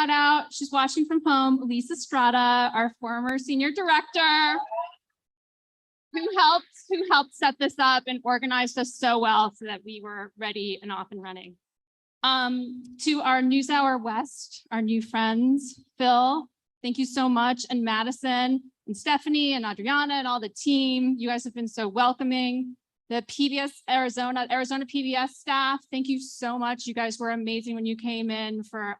shout out. She's watching from home, Elisa Strada, our former senior director, who helped set this up and organized us so well so that we were ready and off and running. To our NewsHour West, our new friends, Phil, thank you so much, and Madison and Stephanie and Adriana and all the team. You guys have been so welcoming. The PBS Arizona PBS staff, thank you so much. You guys were amazing when you came in for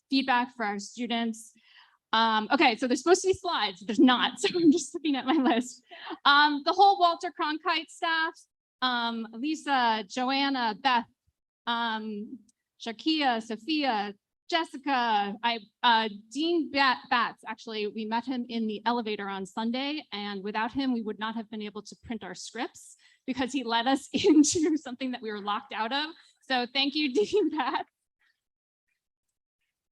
feedback for our students. Okay, so there's supposed to be slides. There's not, so I'm just looking at my list. The whole Walter Cronkite staff, Lisa, Joanna, Beth, Shakia, Sophia, Jessica, Dean Batts, actually, we met him in the elevator on Sunday, and without him, we would not have been able to print our scripts because he led us into something that we were locked out of. So thank you, Dean Batts.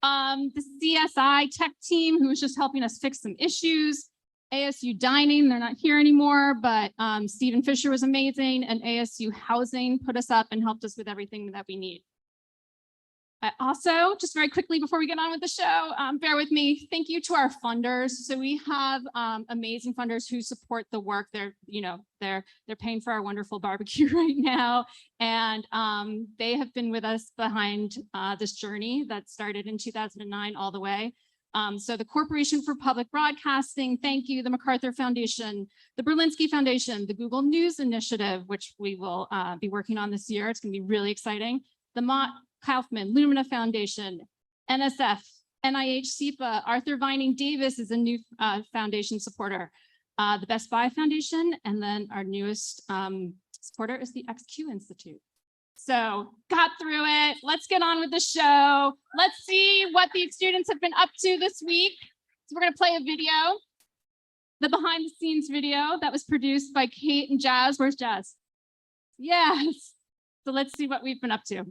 The CSI tech team, who was just helping us fix some issues. ASU Dining, they're not here anymore, but Stephen Fisher was amazing, and ASU Housing put us up and helped us with everything that we need. Also, just very quickly before we get on with the show, bear with me. Thank you to our funders. So we have amazing funders who support the work. They're paying for our wonderful barbecue right now, and they have been with us behind this journey that started in 2009 all the way. So the Corporation for Public Broadcasting, thank you. The MacArthur Foundation, the Berlinski Foundation, the Google News Initiative, which we will be working on this year. It's going to be really exciting. The Mott Kaufman, Lumina Foundation, NSF, NIH, SIPA, Arthur Vining Davis is a new foundation supporter, the Best Buy Foundation, and then our newest supporter is the XQ Institute. So got through it. Let's get on with the show. Let's see what the students have been up to this week. So we're going to play a video, the behind the scenes video that was produced by Kate and Jazz. Where's Jazz? Yes. So let's see what we've been up to.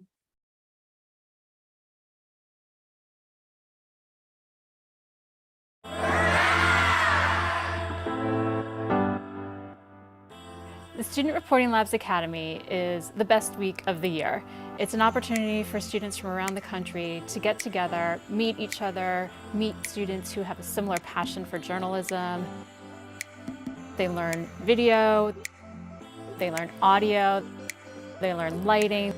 The Student Reporting Labs Academy is the best week of the year. It's an opportunity for students from around the country to get together, meet each other, meet students who have a similar passion for journalism. They learn video, they learn audio, they learn lighting.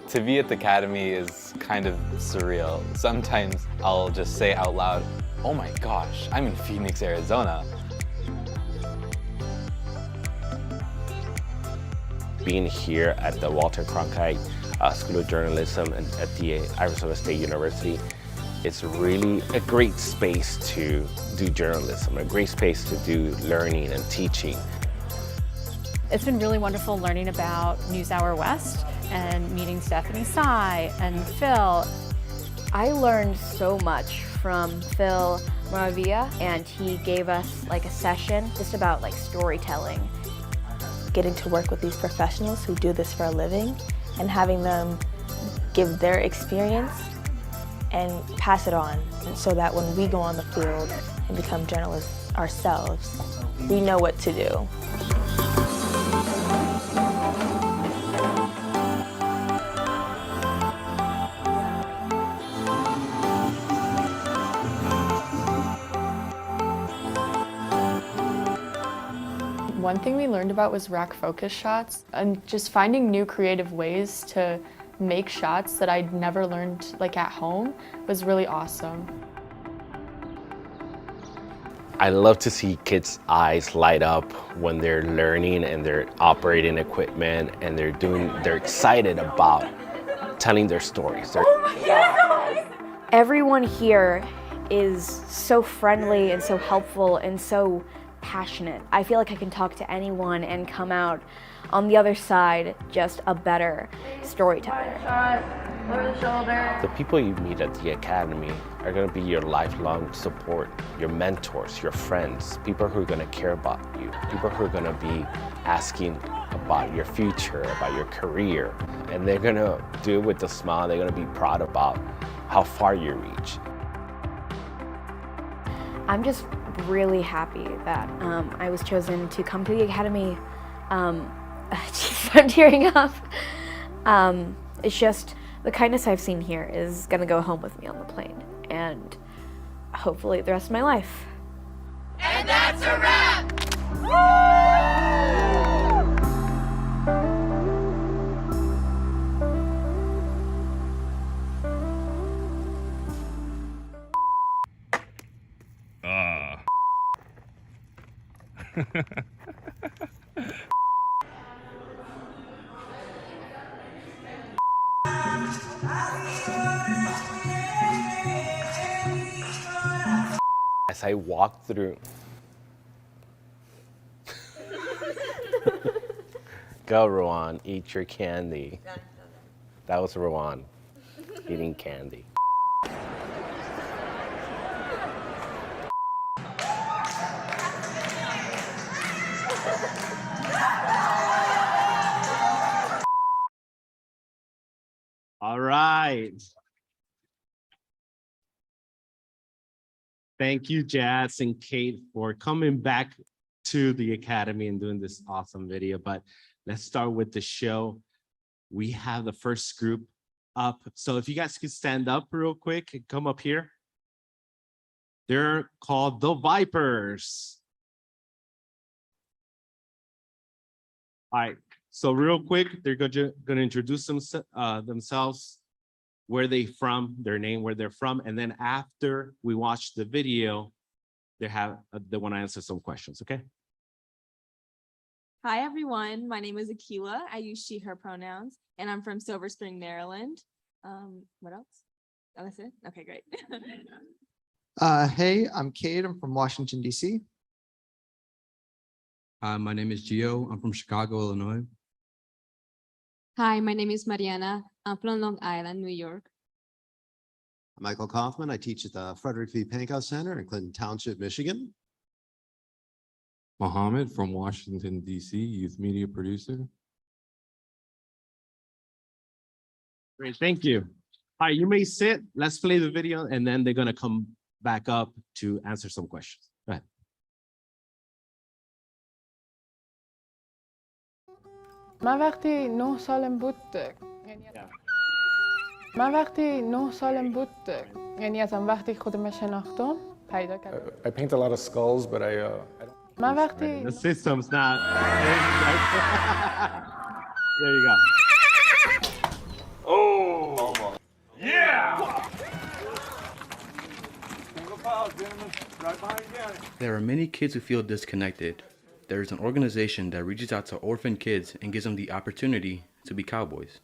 To be at the Academy is kind of surreal. Sometimes I'll just say out loud, oh my gosh, I'm in Phoenix, Arizona. Being here at the Walter Cronkite School of Journalism and at the Arizona State University, it's really a great space to do journalism, a great space to do learning and teaching. It's been really wonderful learning about NewsHour West and meeting Stephanie Tsai and Phil. I learned so much from Phil Moravia, and he gave us like a session just about like storytelling. Getting to work with these professionals who do this for a living and having them give their experience and pass it on so that when we go on the field and become journalists ourselves, we know what to do. One thing we learned about was rack focus shots and just finding new creative ways to make shots that I'd never learned like at home was really awesome. I love to see kids' eyes light up when they're learning and they're operating equipment and they're excited about telling their stories. Everyone here is so friendly and so helpful and so passionate. I feel like I can talk to anyone and come out on the other side just a better storyteller. The people you meet at the Academy are going to be your lifelong support, your mentors, your friends, people who are going to care about you, people who are going to be asking about your future, about your career, and they're going to do it with a smile. They're going to be proud about how far you reach. I'm just really happy that I was chosen to come to the Academy. Geez, I'm tearing up. It's just The kindness I've seen here is gonna go home with me on the plane, and hopefully the rest of my life. And that's a wrap! As I walk through, go Rowan, eat your candy. That was Rowan eating candy. All right. Thank you, Jazz and Kate, for coming back to the Academy and doing this awesome video. But let's start with the show. We have the first group up. So if you guys could stand up real quick and come up here. They're called the Vipers. All right. So real quick, they're gonna introduce themselves, where they from, their name, where they're from, and then after we watch the video, they want to answer some questions. Okay. Hi everyone, my name is Akila. I use she, her pronouns, and I'm from Silver Spring, Maryland. What else? Oh, that's it? Okay, great. Hey, I'm Cade. I'm from Washington, D.C. My name is Gio. I'm from Chicago, Illinois. Hi, my name is Mariana. I'm from Long Island, New York. Michael Kaufman. I teach at the Frederick V. Pankow Center in Clinton Township, Michigan. Mohammed from Washington, D.C., youth media producer. Great, thank you. All right, you may sit. Let's play the video, and then they're gonna come back up to answer some questions. Go ahead. من وقتی 9 سالم بود یعنی ازم وقتی خودم شناختم پیدا کردم. I paint a lot of skulls, but I don't. من وقتی The system's not. There you go. Oh! Yeah! There are many kids who feel disconnected. There is an organization that reaches out to orphan kids and gives them the opportunity to be cowboys.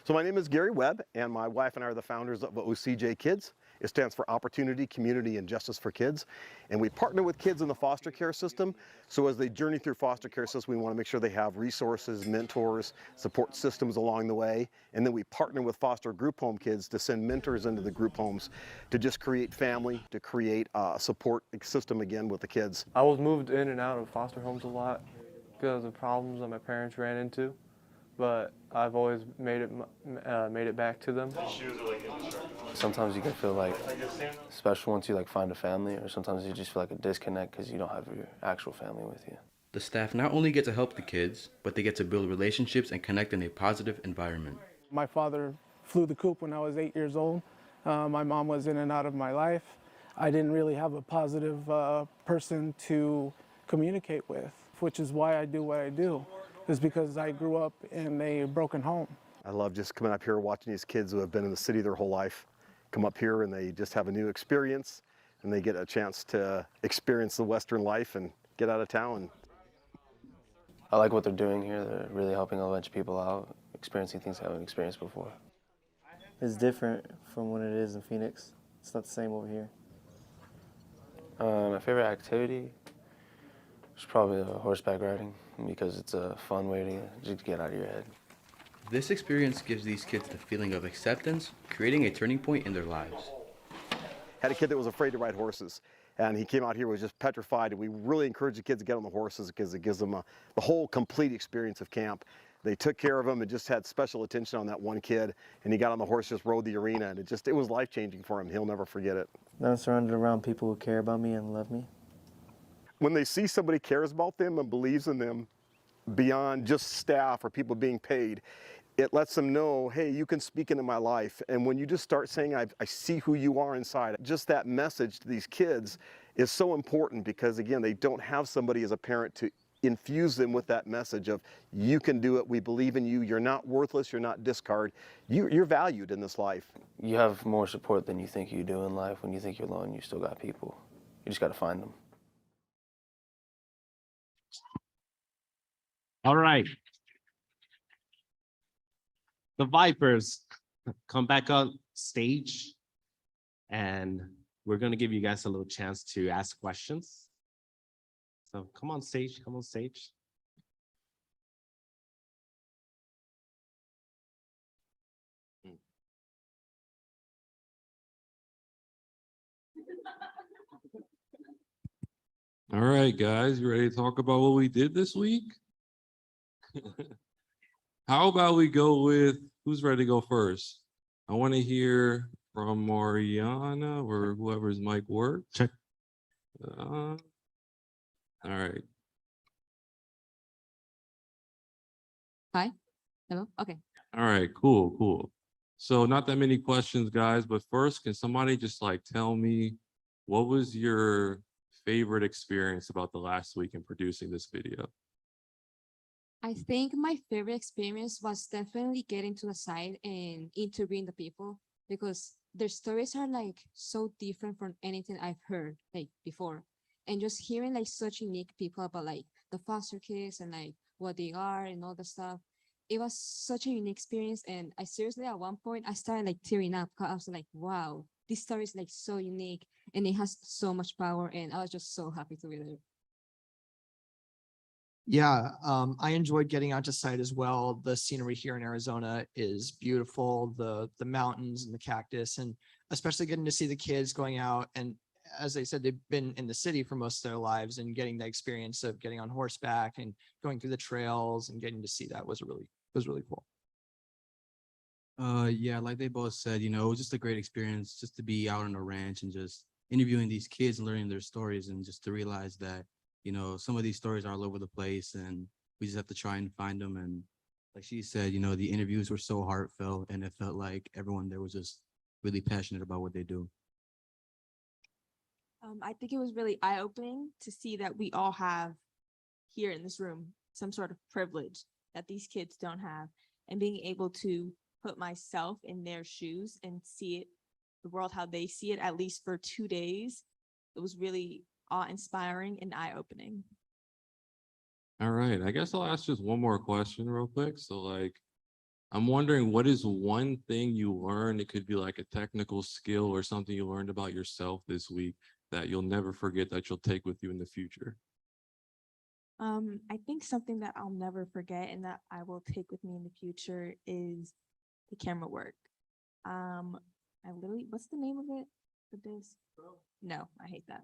So my name is Gary Webb, and my wife and I are the founders of OCJ Kids. It stands for Opportunity, Community, and Justice for Kids. And we partner with kids in the foster care system. So as they journey through foster care system, we want to make sure they have resources, mentors, support systems along the way. And then we partner with foster group home kids to send mentors into the group homes to just create family, to create a support system again with the kids. I was moved in and out of foster homes a lot because of problems that my parents ran into. But I've always made it back to them. Sometimes you can feel like special once you like find a family, or sometimes you just feel like a disconnect because you don't have your actual family with you. The staff not only get to help the kids, but they get to build relationships and connect in a positive environment. My father flew the coop when I was 8 years old. My mom was in and out of my life. I didn't really have a positive person to communicate with, which is why I do what I do. Is because I grew up in a broken home. I love just coming up here watching these kids who have been in the city their whole life come up here and they just have a new experience and they get a chance to experience the Western life and get out of town. I like what they're doing here. They're really helping a bunch of people out, experiencing things they haven't experienced before. It's different from when it is in Phoenix. It's not the same over here. My favorite activity is probably horseback riding, because it's a fun way to just get out of your head. This experience gives these kids the feeling of acceptance, creating a turning point in their lives. Had a kid that was afraid to ride horses, and he came out here was just petrified, and we really encourage the kids to get on the horses because it gives them the whole complete experience of camp. They took care of him and just had special attention on that one kid, and he got on the horse, just rode the arena, and it was life-changing for him. He'll never forget it. I'm surrounded around people who care about me and love me. When they see somebody cares about them and believes in them beyond just staff or people being paid, it lets them know, hey, you can speak into my life. And when you just start saying, I see who you are inside, just that message to these kids is so important because, again, they don't have somebody as a parent to infuse them with that message of, you can do it, we believe in you, you're not worthless, you're not discard, you're valued in this life. You have more support than you think you do in life. When you think you're alone, you still got people. You just got to find them. All right. The Vipers, come back on stage, and we're going to give you guys a little chance to ask questions. So come on stage, come on stage. All right, guys, you ready to talk about what we did this week? How about we go with, who's ready to go first? I want to hear from Mariana or whoever's mic works. Check. All right. Hi. Hello. Okay. All right, cool. So not that many questions, guys, but first, can somebody just like tell me what was your favorite experience about the last week in producing this video? I think my favorite experience was definitely getting to the site and interviewing the people because their stories are like so different from anything I've heard like before. And just hearing like such unique people about like the foster kids and like what they are and all the stuff. It was such a unique experience. And I seriously, at one point, I started like tearing up because I was like, wow, this story is like so unique and it has so much power. And I was just so happy to be there. Yeah, I enjoyed getting out to site as well. The scenery here in Arizona is beautiful, the mountains and the cactus, and especially getting to see the kids going out. And as they said, they've been in the city for most of their lives, and getting the experience of getting on horseback and going through the trails and getting to see that was really cool. Yeah, like they both said, it was just a great experience just to be out on a ranch and just interviewing these kids and learning their stories, and just to realize that some of these stories are all over the place and we just have to try and find them. And like she said, the interviews were so heartfelt and it felt like everyone there was just really passionate about what they do. I think it was really eye-opening to see that we all have here in this room some sort of privilege that these kids don't have, and being able to put myself in their shoes and see it, the world how they see it, at least for 2 days. It was really awe-inspiring and eye-opening. All right, I guess I'll ask just one more question real quick. So like, I'm wondering, what is one thing you learned? It could be like a technical skill or something you learned about yourself this week that you'll never forget, that you'll take with you in the future. I think something that I'll never forget and that I will take with me in the future is the camera work. What's the name of it? No, I hate that.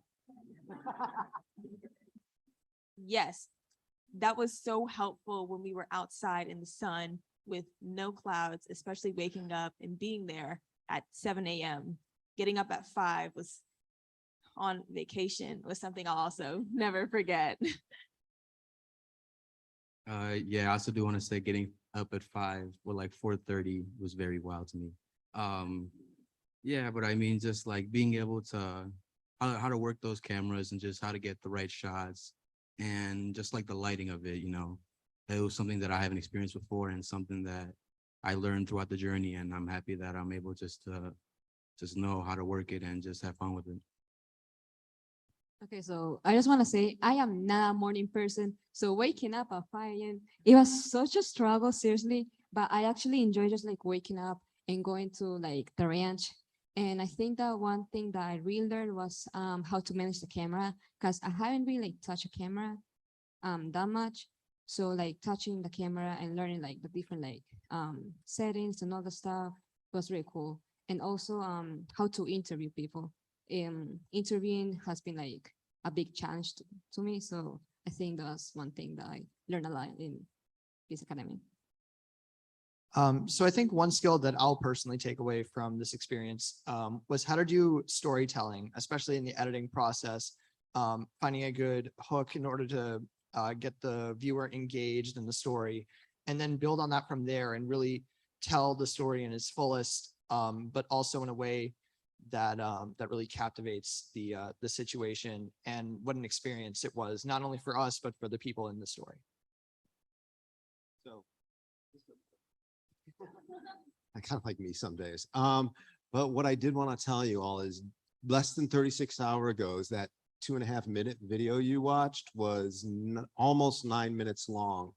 Yes, that was so helpful when we were outside in the sun with no clouds, especially waking up and being there at 7 a.m. Getting up at 5 was on vacation was something I'll also never forget. Yeah, I also do want to say getting up at 5 or like 4:30 was very wild to me. Yeah, but I mean, just like being able to how to work those cameras and just how to get the right shots and just like the lighting of it, it was something that I haven't experienced before and something that I learned throughout the journey. And I'm happy that I'm able just to know how to work it and just have fun with it. Okay, so I just want to say I am not a morning person. So waking up at 5 a.m., it was such a struggle, seriously. But I actually enjoy just like waking up and going to like the ranch. And I think that one thing that I really learned was how to manage the camera, because I haven't really like touched a camera that much. So like touching the camera and learning like the different like settings and all the stuff was really cool. And also how to interview people. Interviewing has been like a big challenge to me. So I think that's one thing that I learned a lot in this academy. So I think one skill that I'll personally take away from this experience was how to do storytelling, especially in the editing process, finding a good hook in order to get the viewer engaged in the story, and then build on that from there and really tell the story in its fullest, but also in a way that that really captivates the situation, and what an experience it was, not only for us, but for the people in the story. So I kind of like me some days. But what I did want to tell you all is less than 36 hours ago is that 2.5-minute video you watched was almost 9 minutes long.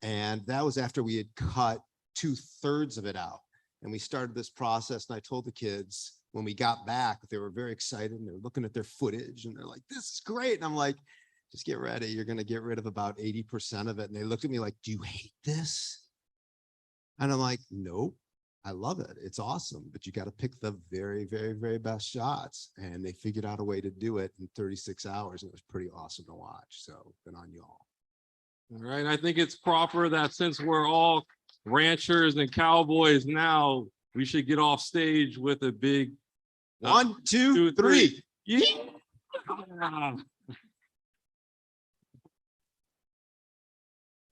And that was after we had cut 2/3 of it out. And we started this process, and I told the kids when we got back, they were very excited, and they're looking at their footage and they're like, this is great. And I'm like, just get ready. You're going to get rid of about 80% of it. And they looked at me like, do you hate this? And I'm like, nope, I love it. It's awesome. But you got to pick the very, very, very best shots. And they figured out a way to do it in 36 hours. And it was pretty awesome to watch. So good on you all. All right. I think it's proper that since we're all ranchers and cowboys now, we should get off stage with a big 1, 2, 3. Yeah.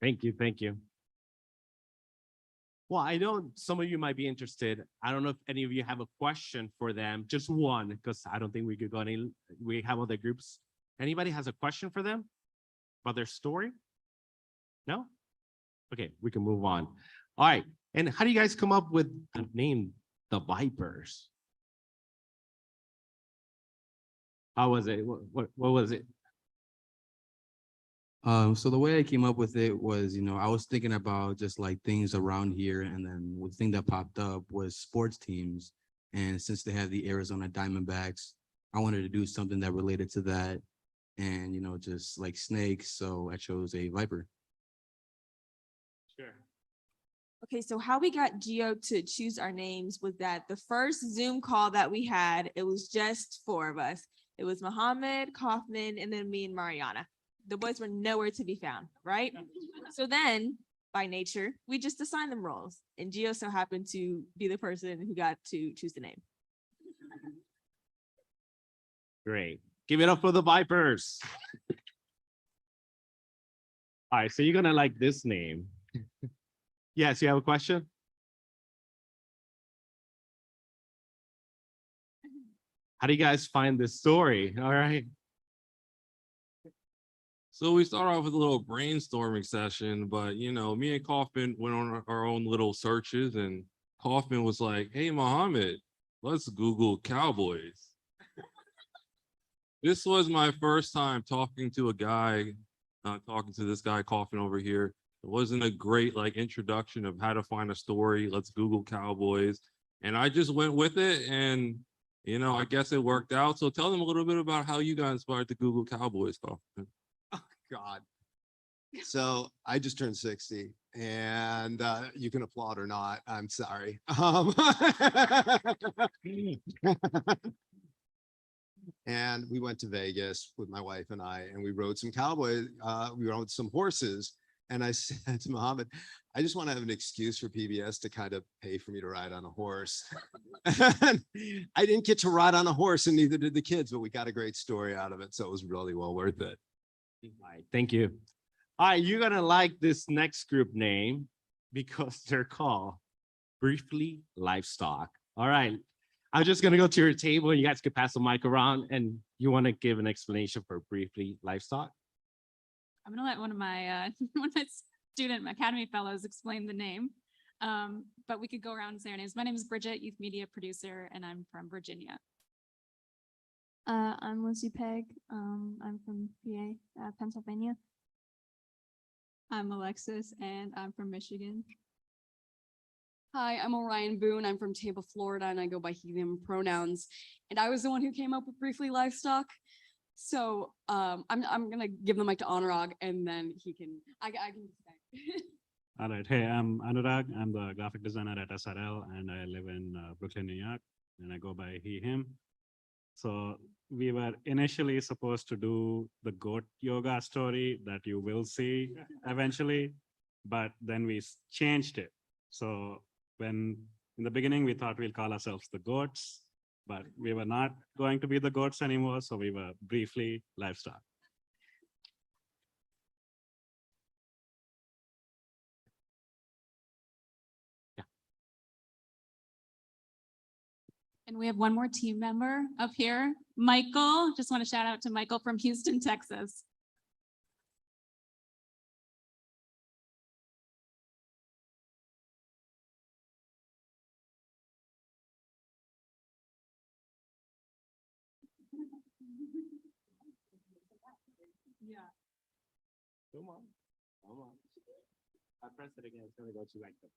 Thank you. Thank you. Well, I know some of you might be interested. I don't know if any of you have a question for them, just one, because I don't think we could go any, we have other groups. Anybody has a question for them about their story? No? Okay, we can move on. All right. And how do you guys come up with the name, the Vipers? How was it? What was it? So the way I came up with it was, I was thinking about just like things around here, and then the thing that popped up was sports teams. And since they have the Arizona Diamondbacks, I wanted to do something that related to that, and just like snakes. So I chose a viper. Sure. Okay, so how we got Gio to choose our names was that the first Zoom call that we had, it was just 4 of us. It was Muhammad, Kaufman, and then me and Mariana. The boys were nowhere to be found, right? So then, by nature, we just assigned them roles. And Gio so happened to be the person who got to choose the name. Great. Give it up for the Vipers. All right, so you're gonna like this name. Yes, you have a question? How do you guys find this story? All right. So we start off with a little brainstorming session, but me and Kaufman went on our own little searches, and Kaufman was like, hey, Muhammad, let's Google Cowboys. This was my first time talking to a guy, talking to this guy Kaufman over here. It wasn't a great introduction of how to find a story. Let's Google Cowboys. And I just went with it, and I guess it worked out. So tell them a little bit about how you got inspired to Google Cowboys, Kaufman. God. So I just turned 60, and you can applaud or not. I'm sorry. And we went to Vegas with my wife and I, and we rode some cowboys. We rode some horses. And I said to Muhammad, I just want to have an excuse for PBS to kind of pay for me to ride on a horse. I didn't get to ride on a horse, and neither did the kids, but we got a great story out of it. So it was really well worth it. All right, thank you. All right, you're gonna like this next group name because they're called Briefly Livestock. All right, I'm just gonna go to your table, and you guys can pass the mic around, and you want to give an explanation for Briefly Livestock? I'm gonna let one of my student Academy fellows explain the name, but we could go around and say our names. My name is Bridget, youth media producer, and I'm from Virginia. I'm Lucy Pegg. I'm from PA, Pennsylvania. I'm Alexis, and I'm from Michigan. Hi, I'm Orion Boone. I'm from Tampa, Florida, and I go by he, them pronouns. And I was the one who came up with Briefly Livestock. So I'm gonna give the mic to Anurag, and then he can. I can say. All right. Hey, I'm Anurag. I'm the graphic designer at SRL, and I live in Brooklyn, New York, and I go by he, him. So we were initially supposed to do the goat yoga story that you will see eventually, but then we changed it. So when in the beginning, we thought we'll call ourselves the goats, but we were not going to be the goats anymore. So we were Briefly Livestock. And we have one more team member up here, Michael. Just want to shout out to Michael from Houston, Texas. Yeah. Come on. Come on. I press it again. It's gonna go to like the.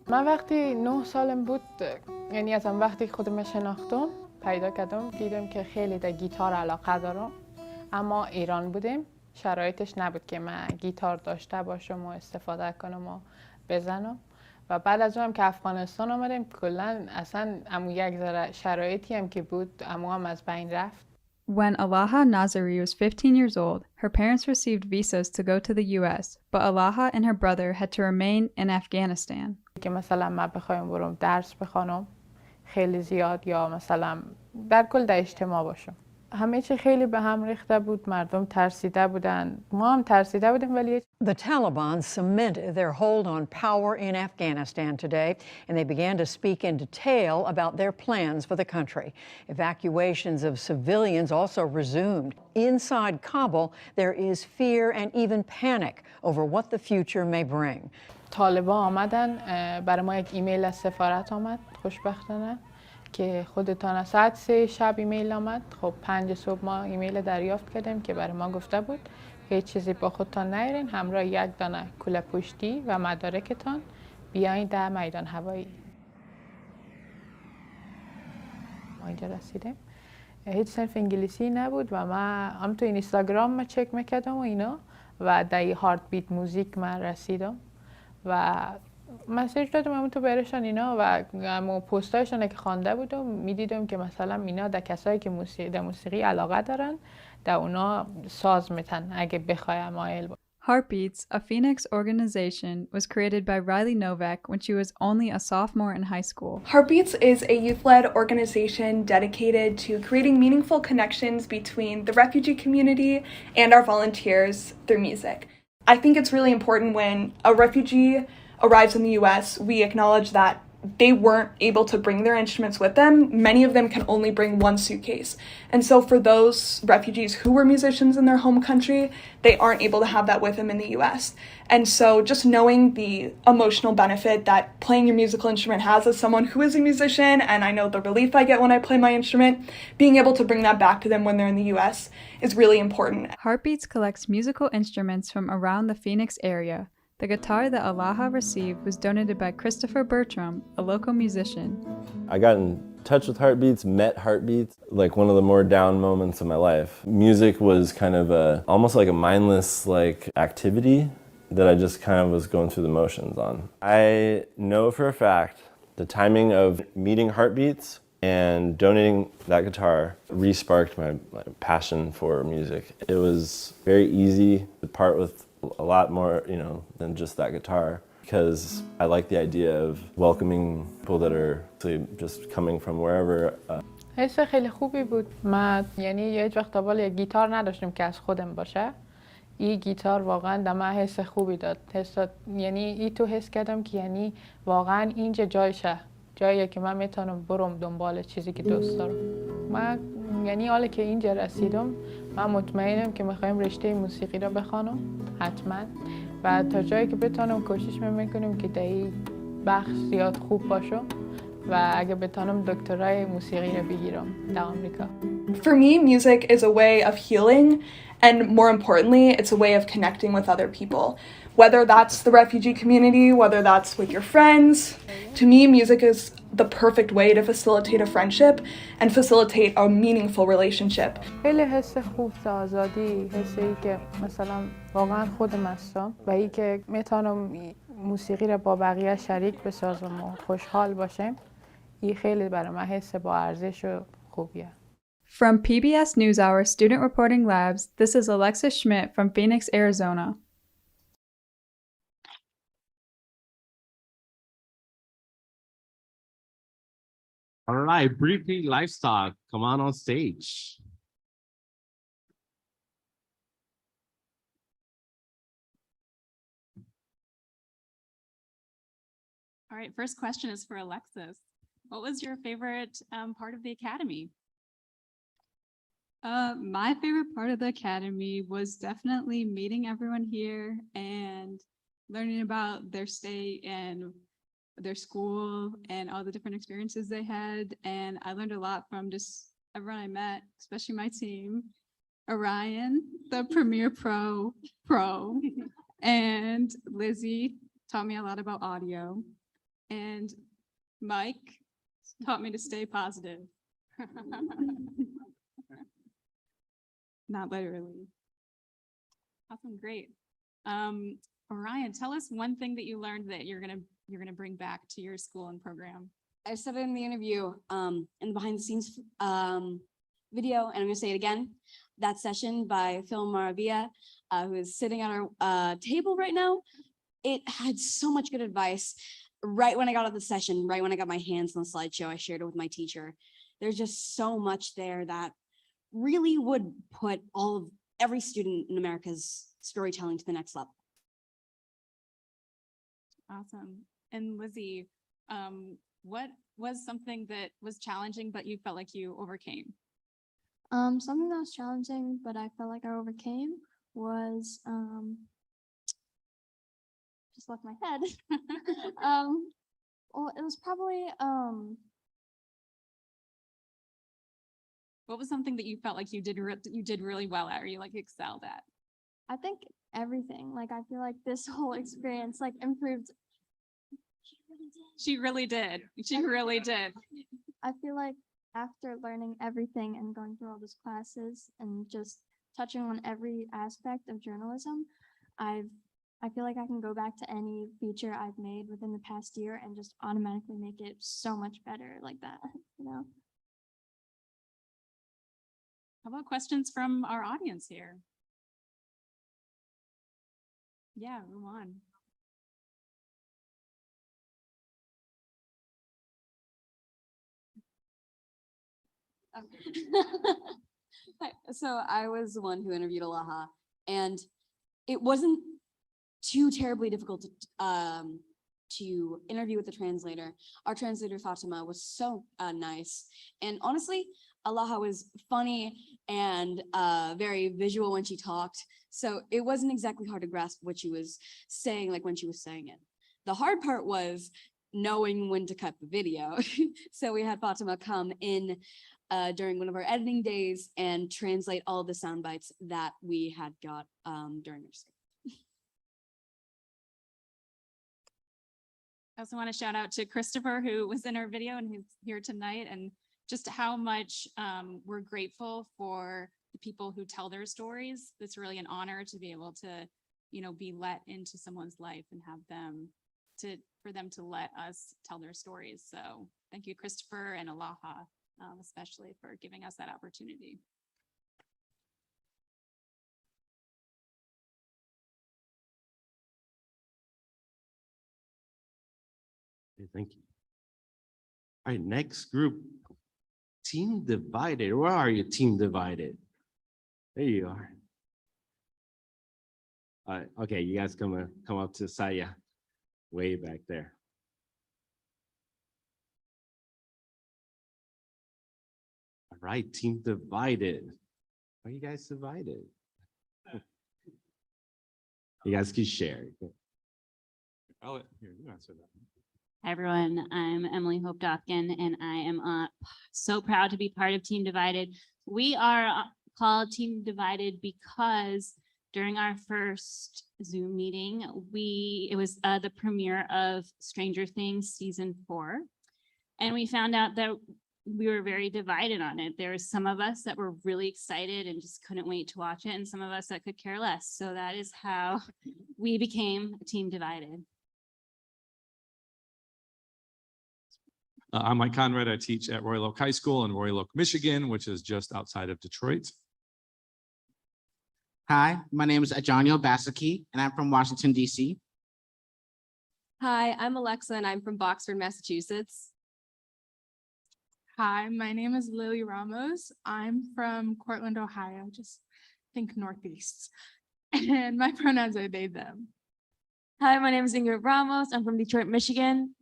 من وقتی 9 سالم بود، یعنی ازم وقتی خودم شناختم پیدا کردم، دیدم که خیلی در گیتار علاقه دارم، اما ایران بودیم، شرایطش نبود که من گیتار داشته باشم و استفاده کنم و بزنم. و بعد از اونم که افغانستان آمدیم، کلا اصلا امو یک ذره شرایطی هم که بود امو هم از بین رفت. When Alaha Nazari was 15 years old, her parents received visas to go to the US, but Alaha and her brother had to remain in Afghanistan. که مثلا من بخوایم برم درس بخوانم خیلی زیاد، یا مثلا در کل در اجتماع باشم، همه چی خیلی به هم ریخته بود، مردم ترسیده بودن، ما هم ترسیده بودیم. ولی The Taliban cemented their hold on power in Afghanistan today, and they began to speak in detail about their plans for the country. Evacuations of civilians also resumed. Inside Kabul, there is fear and even panic over what the future may bring. طالبان آمدن، برای ما یک ایمیل از سفارت آمد خوشبختانه که خودتان از ساعت 3 شب ایمیل آمد. خب 5 صبح ما ایمیل دریافت کردیم که برای ما گفته بود هیچ چیزی با خودتان نیارین، همراه یک دانه کوله پشتی و مدارکتان بیاین در میدان هوایی. ما اینجا رسیدیم، هیچ صنف انگلیسی نبود و من هم تو اینستاگرام ما چک میکردم و اینا، و در هارت بیت موزیک من رسیدم و مسیج دادم همون تو برشان اینا، و همون پستایشان که خوانده بودم میدیدم که مثلا اینا در کسایی که موسیقی علاقه دارن در اونا ساز میتن اگه بخوای مایل بود. Heartbeats, a Phoenix organization, was created by Riley Novak when she was only a sophomore in high school. Heartbeats is a youth-led organization dedicated to creating meaningful connections between the refugee community and our volunteers through music. I think it's really important when a refugee arrives in the US, we acknowledge that they weren't able to bring their instruments with them. Many of them can only bring one suitcase. And so for those refugees who were musicians in their home country, they aren't able to have that with them in the US. And so just knowing the emotional benefit that playing your musical instrument has as someone who is a musician, and I know the relief I get when I play my instrument, being able to bring that back to them when they're in the US is really important. Heartbeats collects musical instruments from around the Phoenix area. The guitar that Alaha received was donated by Christopher Bertram, a local musician. I got in touch with Heartbeats, met Heartbeats, like one of the more down moments of my life. Music was kind of almost like a mindless activity that I just kind of was going through the motions on. I know for a fact the timing of meeting Heartbeats and donating that guitar re-sparked my passion for music. It was very easy to part with a lot more, than just that guitar, because I like the idea of welcoming people that are just coming from wherever. حس خیلی خوبی بود. من یعنی یه وقت اول یه گیتار نداشتم که از خودم باشه. این گیتار واقعا در من حس خوبی داد. یعنی این تو حس کردم که یعنی واقعا اینجا جایشه. جاییه که من میتونم برم دنبال چیزی که دوست دارم. من یعنی حالا که اینجا رسیدم، من مطمئنم که میخوایم رشته موسیقی را بخوانم حتما، و تا جایی که بتونم کوشش میکنم که در این بخش زیاد خوب باشم و اگه بتونم دکترای موسیقی را بگیرم در آمریکا. For me, music is a way of healing, and more importantly, it's a way of connecting with other people. Whether that's the refugee community, whether that's with your friends. To me, music is the perfect way to facilitate a friendship and facilitate a meaningful relationship. خیلی حس خوب آزادی، حسی که مثلا واقعا خودم هستم و ای که میتونم موسیقی را با بقیه شریک بسازم و خوشحال باشم، این خیلی برای من حس با ارزش و خوبیه. From PBS NewsHour Student Reporting Labs, this is Alexis Schmidt from Phoenix, Arizona. All right, briefly Livestock, come on stage. All right, first question is for Alexis. What was your favorite part of the academy? My favorite part of the academy was definitely meeting everyone here and learning about their state and their school and all the different experiences they had. And I learned a lot from just everyone I met, especially my team. Orion, the Premiere Pro, and Lizzie taught me a lot about audio. And Mike taught me to stay positive. Not literally. Awesome, great. Orion, tell us one thing that you learned that you're gonna bring back to your school and program. I said it in the interview, in the behind the scenes video, and I'm gonna say it again. That session by Phil Maravilla, who is sitting at our table right now, it had so much good advice. Right when I got out of the session, right when I got my hands on the slideshow, I shared it with my teacher. There's just so much there that really would put every student in America's storytelling to the next level. Awesome. And Lizzie, what was something that was challenging, but you felt like you overcame? Something that was challenging, but I felt like I overcame was just left my head. Well, it was probably What was something that you felt like you did really well at, or you like excelled at? I think everything. Like I feel like this whole experience like improved. She really did. She really did. I feel like after learning everything and going through all those classes and just touching on every aspect of journalism, I feel like I can go back to any feature I've made within the past year and just automatically make it so much better like that, you know? How about questions from our audience here? Yeah, move on. So I was the one who interviewed Alaha, and it wasn't too terribly difficult to interview with the translator. Our translator Fatima was so nice, and honestly, Alaha was funny and very visual when she talked, so it wasn't exactly hard to grasp what she was saying, like when she was saying it. The hard part was knowing when to cut the video. So we had Fatima come in during one of our editing days and translate all the sound bites that we had got during our stay. I also want to shout out to Christopher, who was in our video and who's here tonight, and just how much we're grateful for the people who tell their stories. It's really an honor to be able to, be let into someone's life and have them for them to let us tell their stories. So thank you, Christopher and Alaha, especially for giving us that opportunity. Okay, thank you. All right, next group, Team Divided. Where are you, Team Divided? There you are. Okay, you guys come up to the side, yeah, way back there. All right, Team Divided. Why are you guys divided? You guys can share. I'll here, you answer that. Hi, everyone. I'm Emily Hope Dotkin, and I am so proud to be part of Team Divided. We are called Team Divided because during our first Zoom meeting, it was the premiere of Stranger Things season 4, and we found out that we were very divided on it. There were some of us that were really excited and just couldn't wait to watch it, and some of us that could care less. So that is how we became Team Divided. I'm Mike Conrad. I teach at Royal Oak High School in Royal Oak, Michigan, which is just outside of Detroit. Hi, my name is Ajanio Basaki, and I'm from Washington, D.C. Hi, I'm Alexa, and I'm from Boxford, Massachusetts. Hi, my name is Lily Ramos. I'm from Cortland, Ohio, just think Northeast. And my pronouns are they, them. Hi, my name is Ingrid Ramos. I'm from Detroit, Michigan.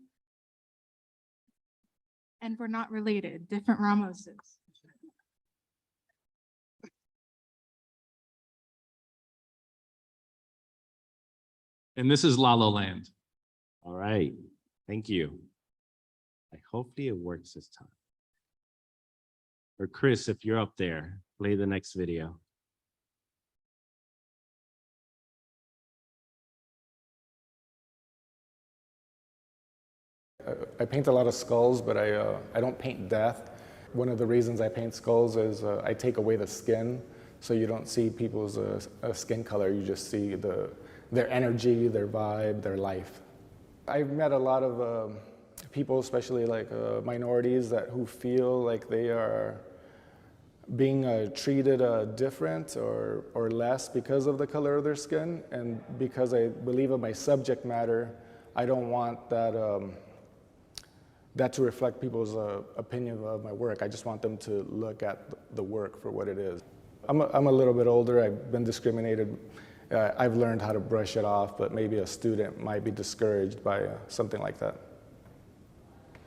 And we're not related, different Ramoses. And this is La La Land. All right, thank you. Hopefully it works this time. Or Chris, if you're up there, play the next video. I paint a lot of skulls, but I don't paint death. One of the reasons I paint skulls is I take away the skin, so you don't see people's skin color. You just see their energy, their vibe, their life. I've met a lot of people, especially like minorities, who feel like they are being treated different or less because of the color of their skin. And because I believe in my subject matter, I don't want that to reflect people's opinion of my work. I just want them to look at the work for what it is. I'm a little bit older. I've been discriminated. I've learned how to brush it off, but maybe a student might be discouraged by something like that.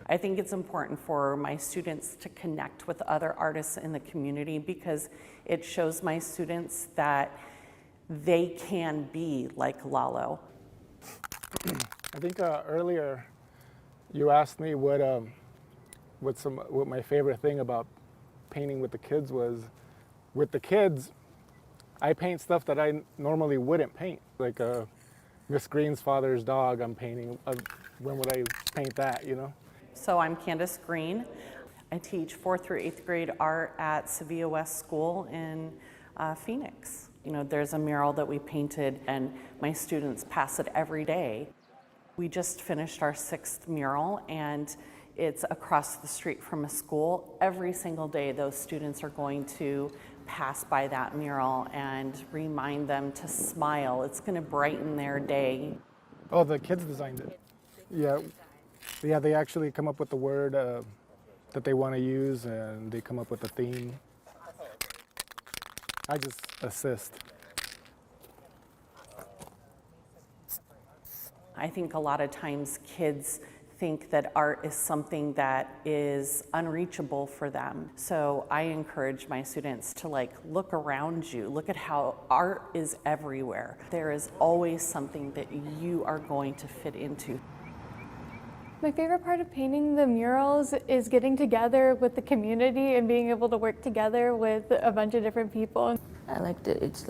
I think it's important for my students to connect with other artists in the community because it shows my students that they can be like Lalo. I think earlier you asked me what my favorite thing about painting with the kids was. With the kids, I paint stuff that I normally wouldn't paint, like Miss Green's father's dog. I'm painting. When would I paint that? You know. So I'm Candace Green. I teach 4th through 8th grade art at Sevilla West School in Phoenix. You know, there's a mural that we painted, and my students pass it every day. We just finished our 6th mural, and it's across the street from a school. Every single day, those students are going to pass by that mural and remind them to smile. It's going to brighten their day. Oh, the kids designed it. Yeah, they actually come up with the word that they want to use, and they come up with a theme. I just assist. I think a lot of times kids think that art is something that is unreachable for them. So I encourage my students to look around you, look at how art is everywhere. There is always something that you are going to fit into. My favorite part of painting the murals is getting together with the community and being able to work together with a bunch of different people. I like that it's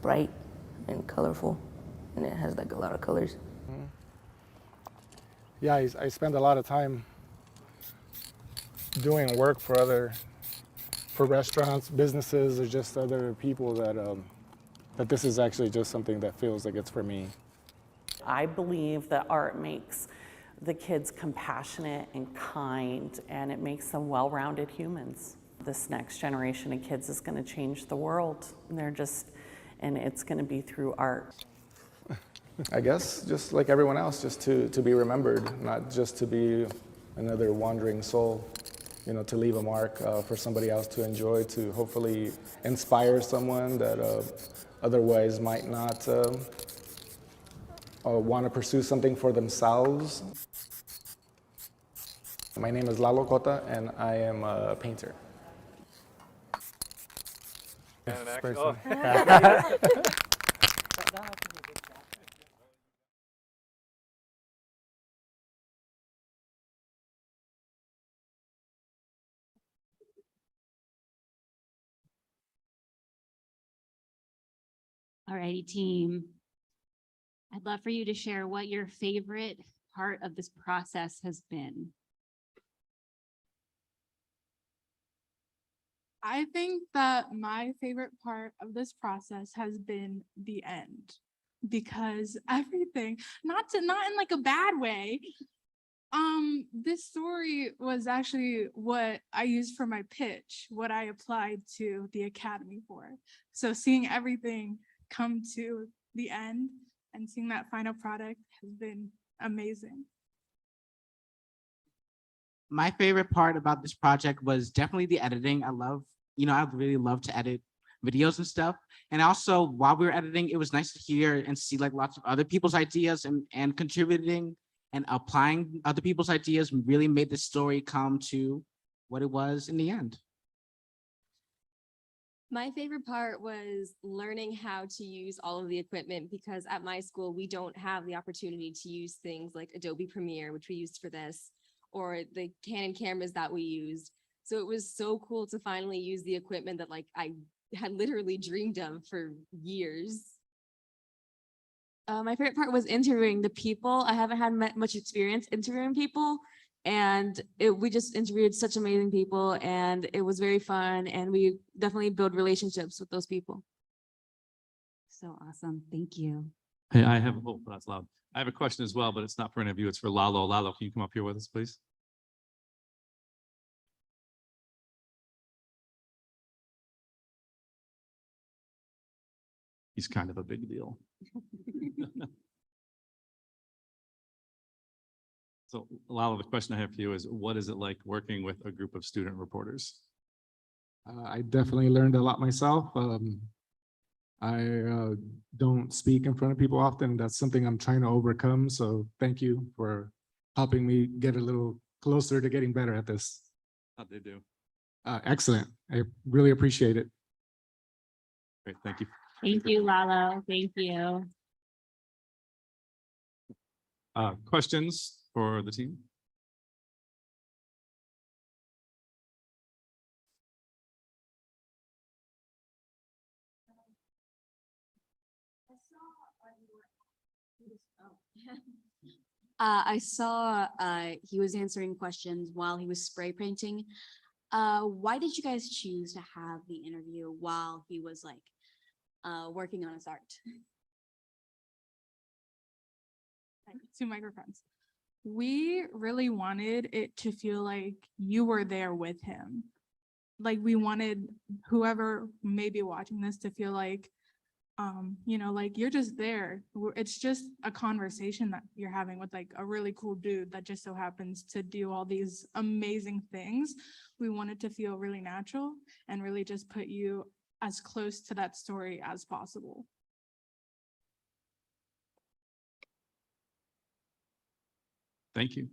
bright and colorful, and it has a lot of colors. Yeah, I spend a lot of time doing work for restaurants, businesses, or just other people that this is actually just something that feels like it's for me. I believe that art makes the kids compassionate and kind, and it makes them well-rounded humans. This next generation of kids is going to change the world, and it's going to be through art. I guess just like everyone else, just to be remembered, not just to be another wandering soul, to leave a mark for somebody else to enjoy, to hopefully inspire someone that otherwise might not want to pursue something for themselves. My name is Lalo Cota, and I am a painter. Alrighty, team. I'd love for you to share what your favorite part of this process has been. I think that my favorite part of this process has been the end, because everything, not in a bad way. This story was actually what I used for my pitch, what I applied to the Academy for. So seeing everything come to the end and seeing that final product has been amazing. My favorite part about this project was definitely the editing. I really love to edit videos and stuff. And also while we were editing, it was nice to hear and see like lots of other people's ideas and contributing and applying other people's ideas really made the story come to what it was in the end. My favorite part was learning how to use all of the equipment because at my school, we don't have the opportunity to use things like Adobe Premiere, which we used for this, or the Canon cameras that we used. So it was so cool to finally use the equipment that like I had literally dreamed of for years. My favorite part was interviewing the people. I haven't had much experience interviewing people, and we just interviewed such amazing people, and it was very fun, and we definitely build relationships with those people. So awesome. Thank you. Hey, that's loud. I have a question as well, but it's not for any of you. It's for Lalo. Lalo, can you come up here with us, please? He's kind of a big deal. So Lalo, the question I have for you is, what is it like working with a group of student reporters? I definitely learned a lot myself. I don't speak in front of people often. That's something I'm trying to overcome. So thank you for helping me get a little closer to getting better at this. How'd they do? Excellent. I really appreciate it. Great, thank you. Thank you, Lalo. Thank you. Questions for the team? I saw he was answering questions while he was spray painting. Why did you guys choose to have the interview while he was like working on his art? Two microphones. We really wanted it to feel like you were there with him. Like we wanted whoever may be watching this to feel like, like you're just there. It's just a conversation that you're having with like a really cool dude that just so happens to do all these amazing things. We wanted to feel really natural and really just put you as close to that story as possible. Thank you.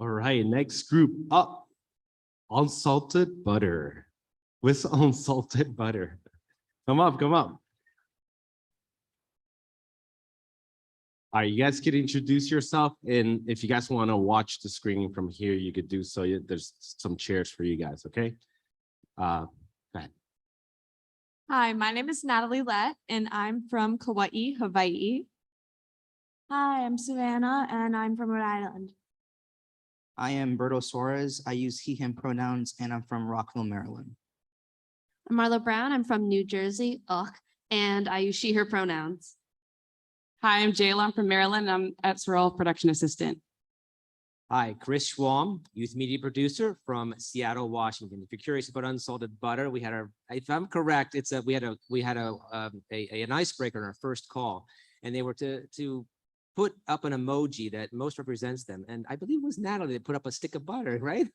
All right, next group up. Unsalted Butter. With Unsalted Butter. Come up, come up. All right, you guys could introduce yourself, and if you guys want to watch the screen from here, you could do so. There's some chairs for you guys, okay? Go ahead. Hi, my name is Natalie Lett, and I'm from Kauai, Hawaii. Hi, I'm Savannah, and I'm from Rhode Island. I am Berto Suarez. I use he, him pronouns, and I'm from Rockville, Maryland. I'm Marla Brown. I'm from New Jersey, and I use she, her pronouns. Hi, I'm Jayla. I'm from Maryland. I'm SRL production assistant. Hi, Chris Schwalm, youth media producer from Seattle, Washington. If you're curious about Unsalted Butter, we had if I'm correct, we had an icebreaker on our first call, and they were to put up an emoji that most represents them. And I believe it was Natalie that put up a stick of butter, right?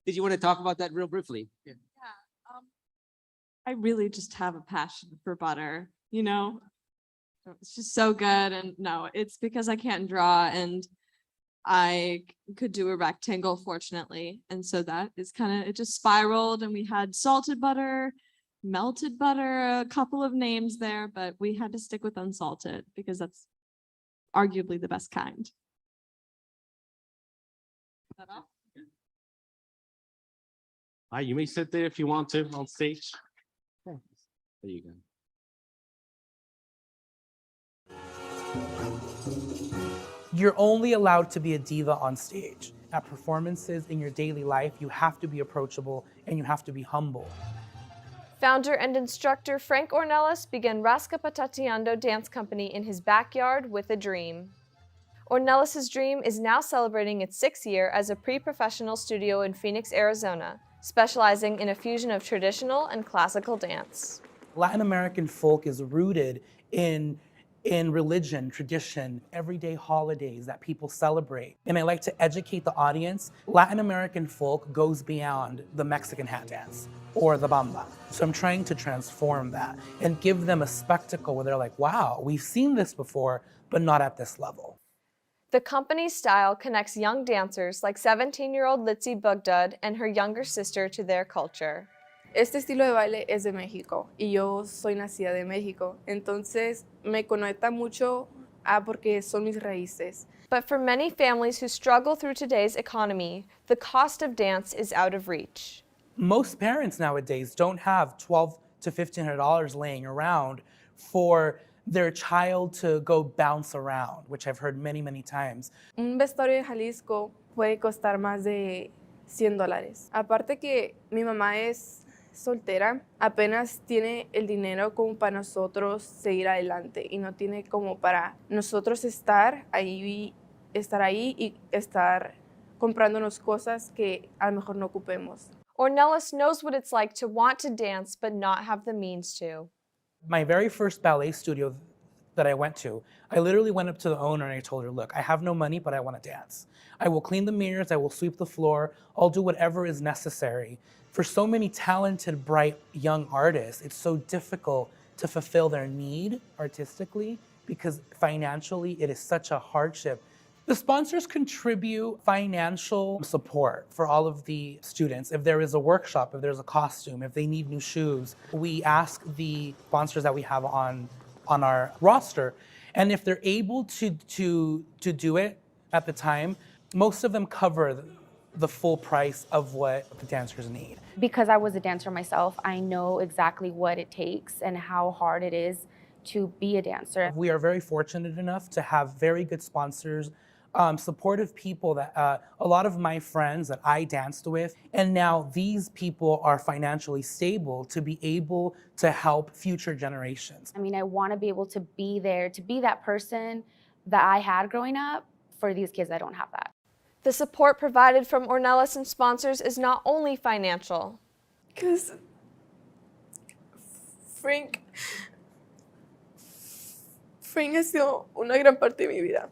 Did you want to talk about that real briefly? Yeah. I really just have a passion for butter, It's just so good. And no, it's because I can't draw and I could do a rectangle, fortunately. And so that is it just spiraled, and we had salted butter, melted butter, a couple of names there, but we had to stick with unsalted because that's arguably the best kind. Hi, you may sit there if you want to on stage. There you go. You're only allowed to be a diva on stage. At performances in your daily life, you have to be approachable and you have to be humble. Founder and instructor Frank Ornelas began Rascapatateando Dance Company in his backyard with a dream. Ornelas' dream is now celebrating its 6th year as a pre-professional studio in Phoenix, Arizona, specializing in a fusion of traditional and classical dance. Latin American folk is rooted in in religion, tradition, everyday holidays that people celebrate. And I like to educate the audience. Latin American folk goes beyond the Mexican hat dance or the bamba. So I'm trying to transform that and give them a spectacle where they're like, wow, we've seen this before, but not at this level. The company's style connects young dancers like 17-year-old Litzy Bugdud and her younger sister to their culture. Este estilo de baile es de México y yo soy nacida de México, entonces me conecta mucho porque son mis raíces. But for many families who struggle through today's economy, the cost of dance is out of reach. Most parents nowadays don't have $1,200 to $1,500 laying around for their child to go bounce around, which I've heard many, many times. Un vestuario en Jalisco puede costar más de $100. Aparte que mi mamá es soltera, apenas tiene el dinero como para nosotros seguir adelante y no tiene como para nosotros estar ahí y estar comprándonos cosas que a lo mejor no ocupemos. Ornelas knows what it's like to want to dance but not have the means to. My very first ballet studio that I went to, I literally went up to the owner and I told her, look, I have no money, but I want to dance. I will clean the mirrors, I will sweep the floor, I'll do whatever is necessary. For so many talented, bright, young artists, it's so difficult to fulfill their need artistically because financially it is such a hardship. The sponsors contribute financial support for all of the students. If there is a workshop, if there's a costume, if they need new shoes, we ask the sponsors that we have on our roster. And if they're able to do it at the time, most of them cover the full price of what the dancers need. Because I was a dancer myself, I know exactly what it takes and how hard it is to be a dancer. We are very fortunate enough to have very good sponsors, supportive people that a lot of my friends that I danced with, and now these people are financially stable to be able to help future generations. I mean, I want to be able to be there, to be that person that I had growing up for these kids that don't have that. The support provided from Ornelas and sponsors is not only financial. Because Frank ha sido una gran parte de mi vida.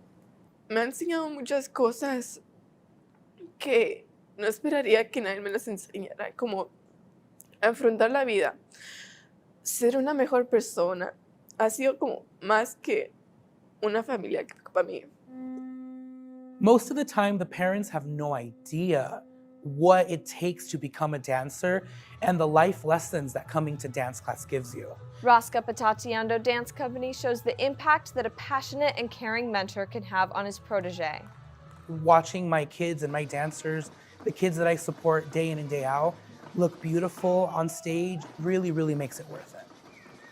Me ha enseñado muchas cosas que no esperaría que nadie me las enseñara, como afrontar la vida, ser una mejor persona. Ha sido como más que una familia para mí. Most of the time, the parents have no idea what it takes to become a dancer and the life lessons that coming to dance class gives you. Rasca Patatiando Dance Company shows the impact that a passionate and caring mentor can have on his protege. Watching my kids and my dancers, the kids that I support day in and day out, look beautiful on stage really, really makes it worth it.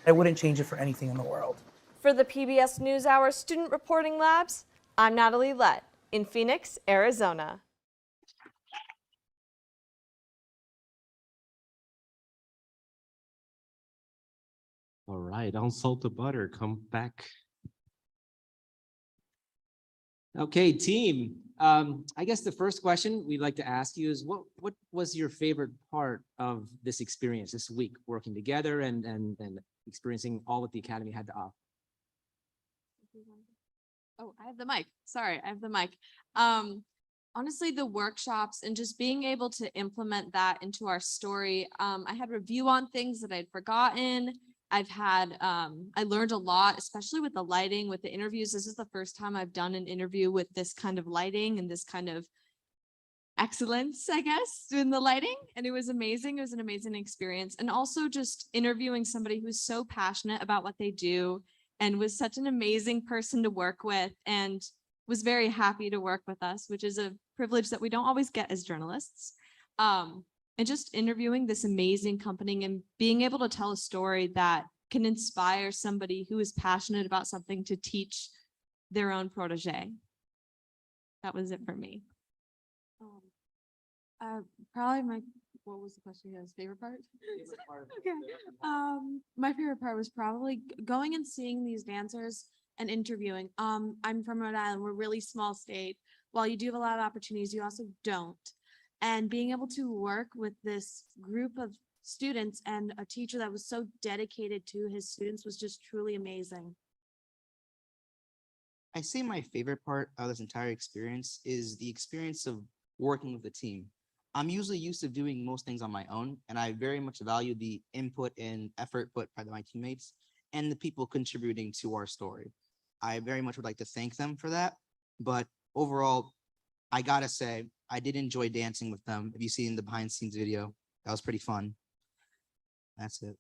I wouldn't change it for anything in the world. For the PBS NewsHour Student Reporting Labs, I'm Natalie Lett in Phoenix, Arizona. All right, Unsalted Butter, come back. Okay, team. I guess the first question we'd like to ask you is what was your favorite part of this experience this week, working together and experiencing all that the Academy had to offer? Oh, I have the mic. Sorry, I have the mic. Honestly, the workshops and just being able to implement that into our story. I had review on things that I'd forgotten. I've had, I learned a lot, especially with the lighting, with the interviews. This is the first time I've done an interview with this kind of lighting and this kind of excellence, I guess, in the lighting. And it was amazing. It was an amazing experience. And also just interviewing somebody who's so passionate about what they do and was such an amazing person to work with and was very happy to work with us, which is a privilege that we don't always get as journalists. And just interviewing this amazing company and being able to tell a story that can inspire somebody who is passionate about something to teach their own protege. That was it for me. Probably what was the question? His favorite part? Okay. My favorite part was probably going and seeing these dancers and interviewing. I'm from Rhode Island. We're a really small state. While you do have a lot of opportunities, you also don't. And being able to work with this group of students and a teacher that was so dedicated to his students was just truly amazing. I say my favorite part of this entire experience is the experience of working with a team. I'm usually used to doing most things on my own, and I very much value the input and effort put by my teammates and the people contributing to our story. I very much would like to thank them for that. But overall, I gotta say, I did enjoy dancing with them. If you see in the behind the scenes video, that was pretty fun. That's it.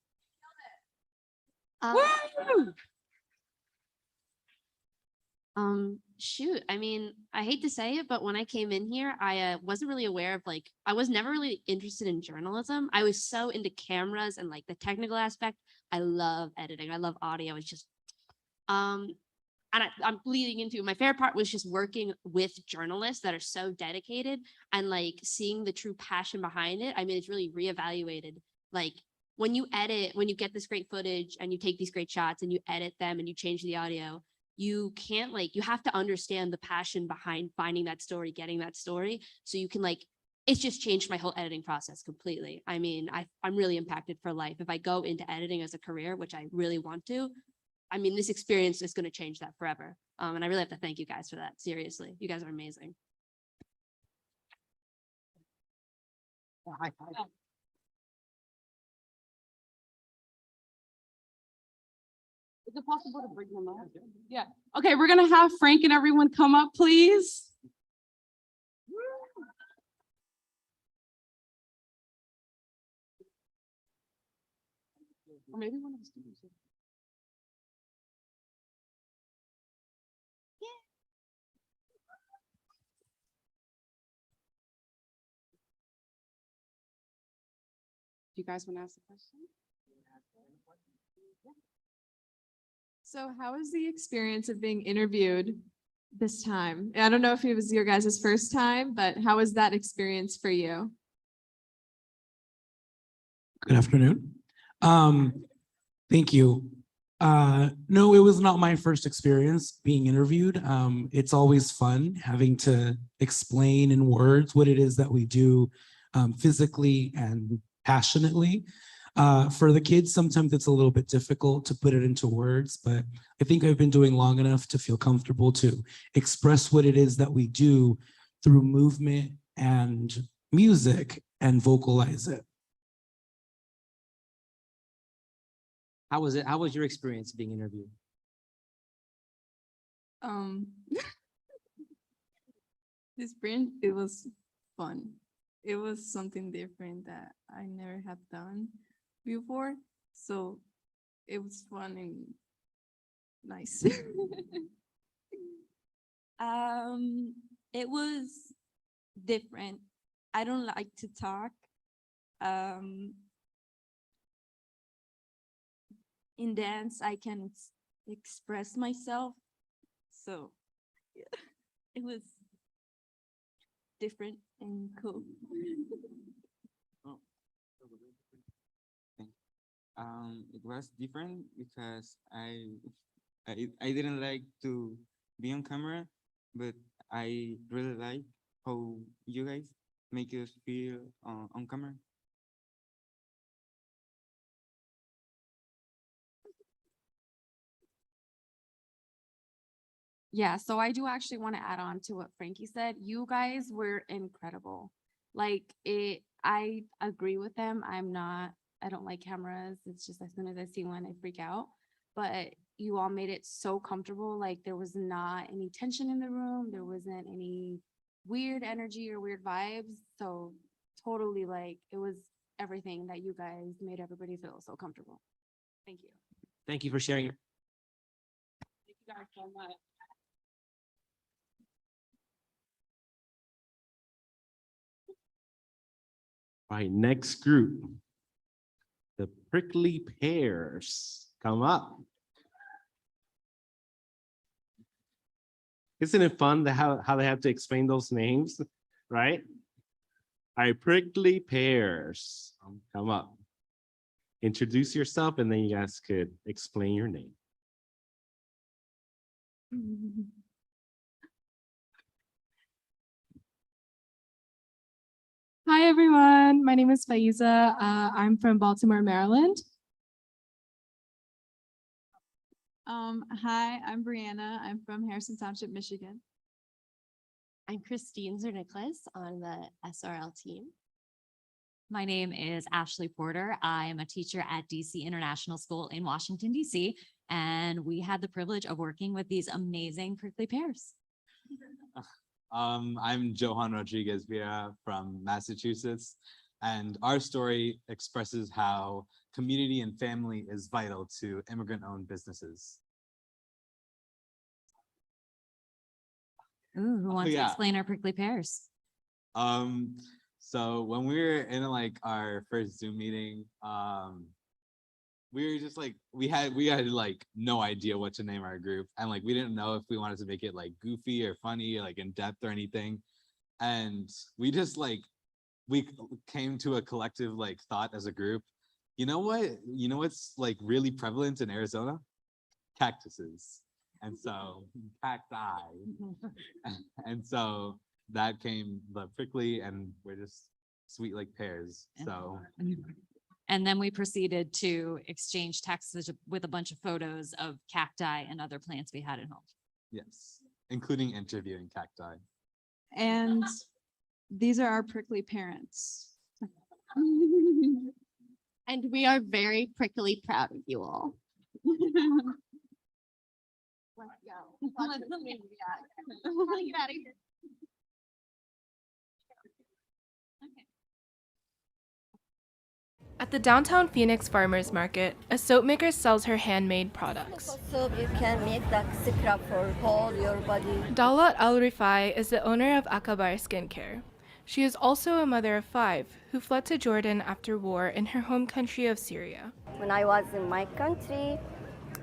Shoot, I mean, I hate to say it, but when I came in here, I wasn't really aware of like, I was never really interested in journalism. I was so into cameras and like the technical aspect. I love editing. I love audio. It's just, and I'm bleeding into my favorite part was just working with journalists that are so dedicated and like seeing the true passion behind it. I mean, it's really reevaluated. Like when you edit, when you get this great footage and you take these great shots and you edit them and you change the audio, you can't like, you have to understand the passion behind finding that story, getting that story. So you can like, it's just changed my whole editing process completely. I mean, I'm really impacted for life. If I go into editing as a career, which I really want to, I mean, this experience is going to change that forever. And I really have to thank you guys for that. Seriously, you guys are amazing. Is it possible to bring them up? Yeah. Okay, we're gonna have Frank and everyone come up, please. Or maybe one of the students. Do you guys want to ask the question? So how was the experience of being interviewed this time? I don't know if it was your guys' first time, but how was that experience for you? Good afternoon. Thank you. No, it was not my first experience being interviewed. It's always fun having to explain in words what it is that we do physically and passionately. For the kids, sometimes it's a little bit difficult to put it into words, but I think I've been doing long enough to feel comfortable to express what it is that we do through movement and music and vocalize it. How was it? How was your experience being interviewed? This brand, it was fun. It was something different that I never have done before. So it was fun and nice. It was different. I don't like to talk. In dance, I can express myself. So yeah, it was different and cool. It was different because I didn't like to be on camera, but I really like how you guys make us feel on camera. Yeah, so I do actually want to add on to what Frankie said. You guys were incredible. Like I agree with them. I don't like cameras. It's just as soon as I see one, I freak out. But you all made it so comfortable. Like there was not any tension in the room. There wasn't any weird energy or weird vibes. So totally like it was everything that you guys made everybody feel so comfortable. Thank you. Thank you for sharing. Thank you guys so much. All right, next group. The Prickly Pears, come up. Isn't it fun how they have to explain those names, right? All right, Prickly Pears, come up. Introduce yourself and then you guys could explain your name. Hi, everyone. My name is Faiza. I'm from Baltimore, Maryland. Hi, I'm Brianna. I'm from Harrison Township, Michigan. I'm Christine Zernicles on the SRL team. My name is Ashley Porter. I am a teacher at DC International School in Washington, DC, and we had the privilege of working with these amazing prickly pears. I'm Johan Rodriguez Vieira from Massachusetts, and our story expresses how community and family is vital to immigrant-owned businesses. Ooh, who wants to yeah. explain our prickly pears? So when we were in like our first Zoom meeting, we were just like, we had like no idea what to name our group. And like, we didn't know if we wanted to make it like goofy or funny, or like in depth or anything. And we just like, we came to a collective like thought as a group. You know what's like really prevalent in Arizona? Cactuses. And so cacti. And so that came the prickly, and we're just sweet like pears. So And then we proceeded to exchange texts with a bunch of photos of cacti and other plants we had at home. yes, including interviewing cacti. And these are our prickly parents. And we are very prickly proud of you all. Let's go. Let's get out of here. At the downtown Phoenix Farmers Market, a soap maker sells her handmade products. So you can make that scrub for whole your body. Dalat Al-Rifai is the owner of Akabar Skincare. She is also a mother of 5 who fled to Jordan after war in her home country of Syria. When I was in my country,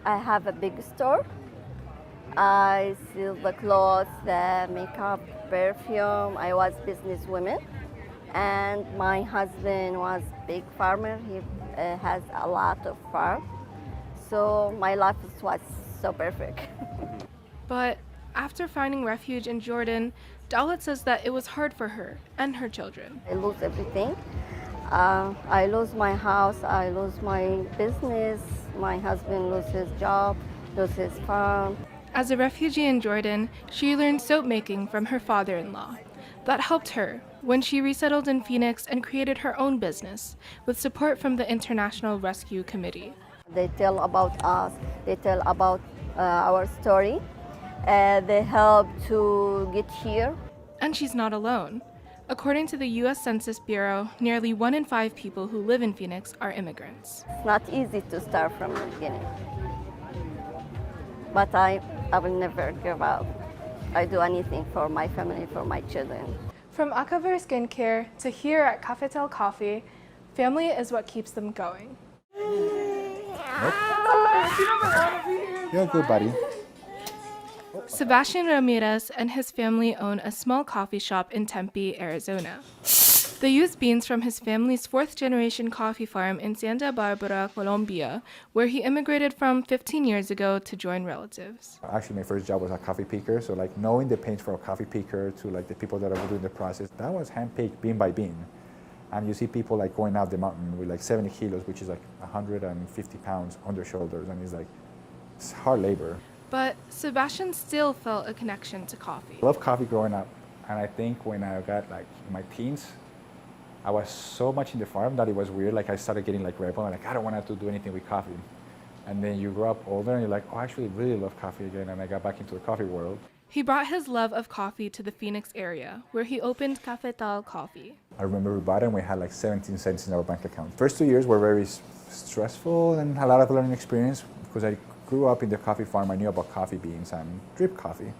I have a big store. I sell the clothes, the makeup, perfume. I was businesswoman. And my husband was big farmer. He has a lot of farm. So my life was so perfect. But after finding refuge in Jordan, Dalat says that it was hard for her and her children. I lose everything. I lose my house, I lose my business, my husband loses his job, loses his farm. As a refugee in Jordan, she learned soap making from her father-in-law. That helped her when she resettled in Phoenix and created her own business with support from the International Rescue Committee. They tell about us, they tell about our story, they help to get here. And she's not alone. According to the U.S. Census Bureau, nearly 1 in 5 people who live in Phoenix are immigrants. It's not easy to start from the beginning, but I will never give up. I do anything for my family, for my children. From Akavar Skincare to here at Cafetel Coffee, family is what keeps them going. You're good, buddy. Sebastian Ramirez and his family own a small coffee shop in Tempe, Arizona. They use beans from his family's 4th-generation coffee farm in Santa Barbara, Colombia, where he immigrated from 15 years ago to join relatives. Actually, my first job was a coffee picker, so like knowing the pains for a coffee picker to like the people that are doing the process, that was hand-picked bean by bean. And you see people like going out the mountain with like 70 kilos, which is like 150 pounds on their shoulders, and it's hard labor. But Sebastian still felt a connection to coffee. I love coffee growing up, and I think when I got like in my teens, I was so much in the farm that it was weird. Like I started getting like rebel and like, I don't want to do anything with coffee. And then you grow up older and you're like, oh, I actually really love coffee again. And I got back into the coffee world. He brought his love of coffee to the Phoenix area, where he opened Cafetal Coffee. I remember we bought it and we had like 17 cents in our bank account. First 2 years were very stressful and a lot of learning experience because I grew up in the coffee farm. I knew about coffee beans and drip coffee.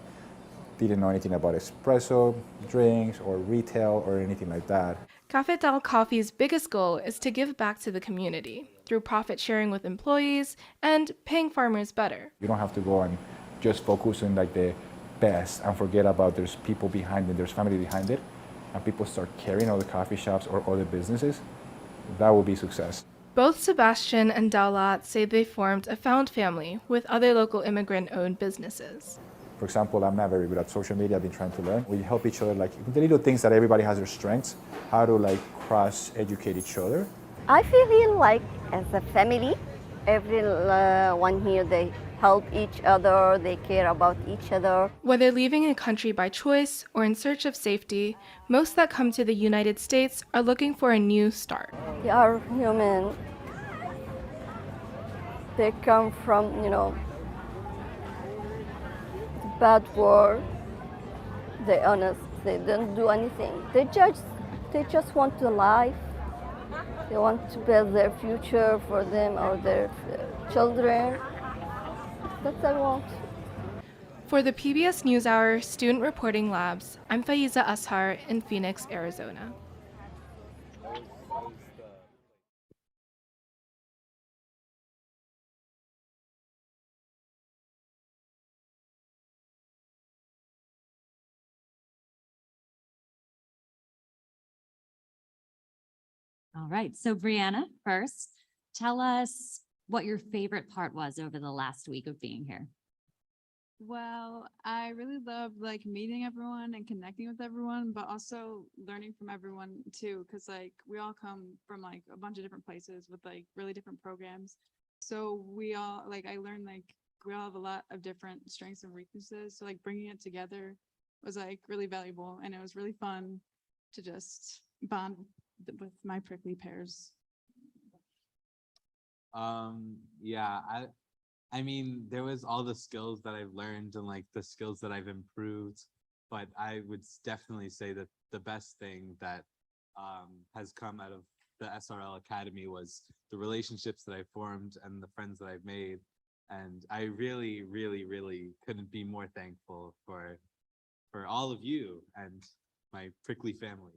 Didn't know anything about espresso, drinks, or retail, or anything like that. Cafetal Coffee's biggest goal is to give back to the community through profit sharing with employees and paying farmers better. You don't have to go and just focus on like the best and forget about there's people behind it, there's family behind it, and people start carrying all the coffee shops or other businesses. That will be success. Both Sebastian and Dalat say they formed a found family with other local immigrant-owned businesses. For example, I'm not very good at social media. I've been trying to learn. We help each other, like the little things that everybody has their strengths, how to like cross-educate each other. I feel like as a family, everyone here, they help each other, they care about each other. Whether leaving a country by choice or in search of safety, most that come to the United States are looking for a new start. They are human. They come from, bad world. They're honest. They don't do anything. They just want to live. They want to build their future for them or their children. That's what I want. For the PBS NewsHour Student Reporting Labs, I'm Faiza Ashar in Phoenix, Arizona. All right, so Brianna, first, tell us what your favorite part was over the last week of being here. Well, I really love like meeting everyone and connecting with everyone, but also learning from everyone too, because like we all come from like a bunch of different places with like really different programs. So we all like I learned like we all have a lot of different strengths and weaknesses. So like bringing it together was like really valuable, and it was really fun to just bond with my prickly pears. Yeah, I mean, there was all the skills that I've learned and like the skills that I've improved, but I would definitely say that the best thing that has come out of the SRL Academy was the relationships that I formed and the friends that I've made. And I really, really, really couldn't be more thankful for all of you and my prickly family.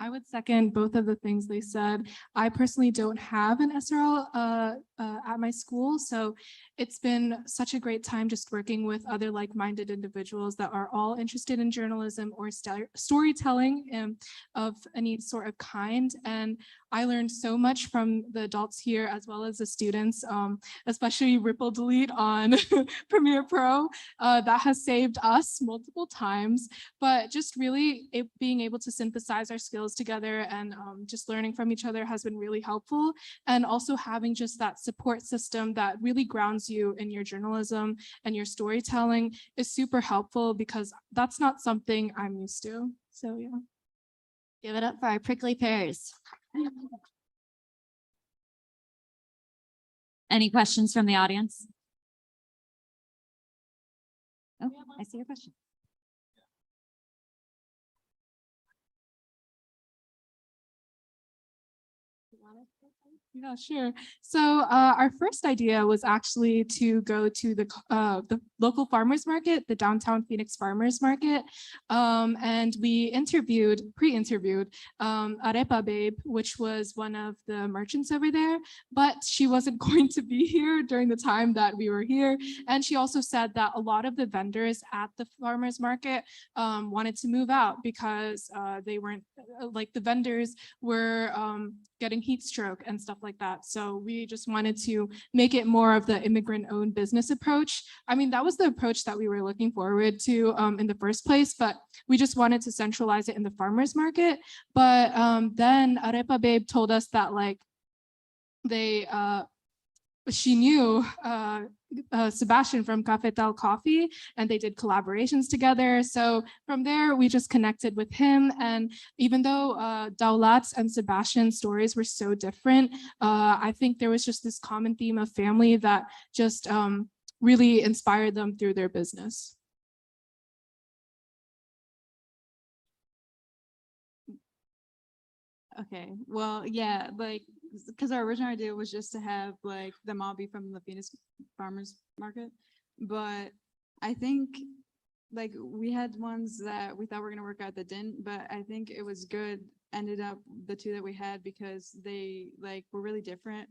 I would second both of the things they said. I personally don't have an SRL at my school, so it's been such a great time just working with other like-minded individuals that are all interested in journalism or storytelling of any sort of kind. And I learned so much from the adults here as well as the students, especially Ripple Delete on Premiere Pro. That has saved us multiple times, but just really being able to synthesize our skills together and just learning from each other has been really helpful. And also having just that support system that really grounds you in your journalism and your storytelling is super helpful, because that's not something I'm used to. So yeah. Give it up for our prickly pears. Any questions from the audience? Oh, I see your question. Yeah, sure. So our first idea was actually to go to the local farmers market, the downtown Phoenix farmers market, and we pre-interviewed Arepa Babe, which was one of the merchants over there, but she wasn't going to be here during the time that we were here. And she also said that a lot of the vendors at the farmers market wanted to move out because they weren't like the vendors were getting heat stroke and stuff like that. So we just wanted to make it more of the immigrant-owned business approach. I mean, that was the approach that we were looking forward to in the first place, but we just wanted to centralize it in the farmers market. But then Arepa Babe told us that like she knew Sebastian from Cafetal Coffee, and they did collaborations together. So from there, we just connected with him. And even though Daulat's and Sebastian's stories were so different, I think there was just this common theme of family that just really inspired them through their business. Okay, well, yeah, like, because our original idea was just to have like them all be from the Phoenix Farmers Market, but I think like we had ones that we thought were gonna work out that didn't, but I think it was good, ended up the two that we had because they like were really different,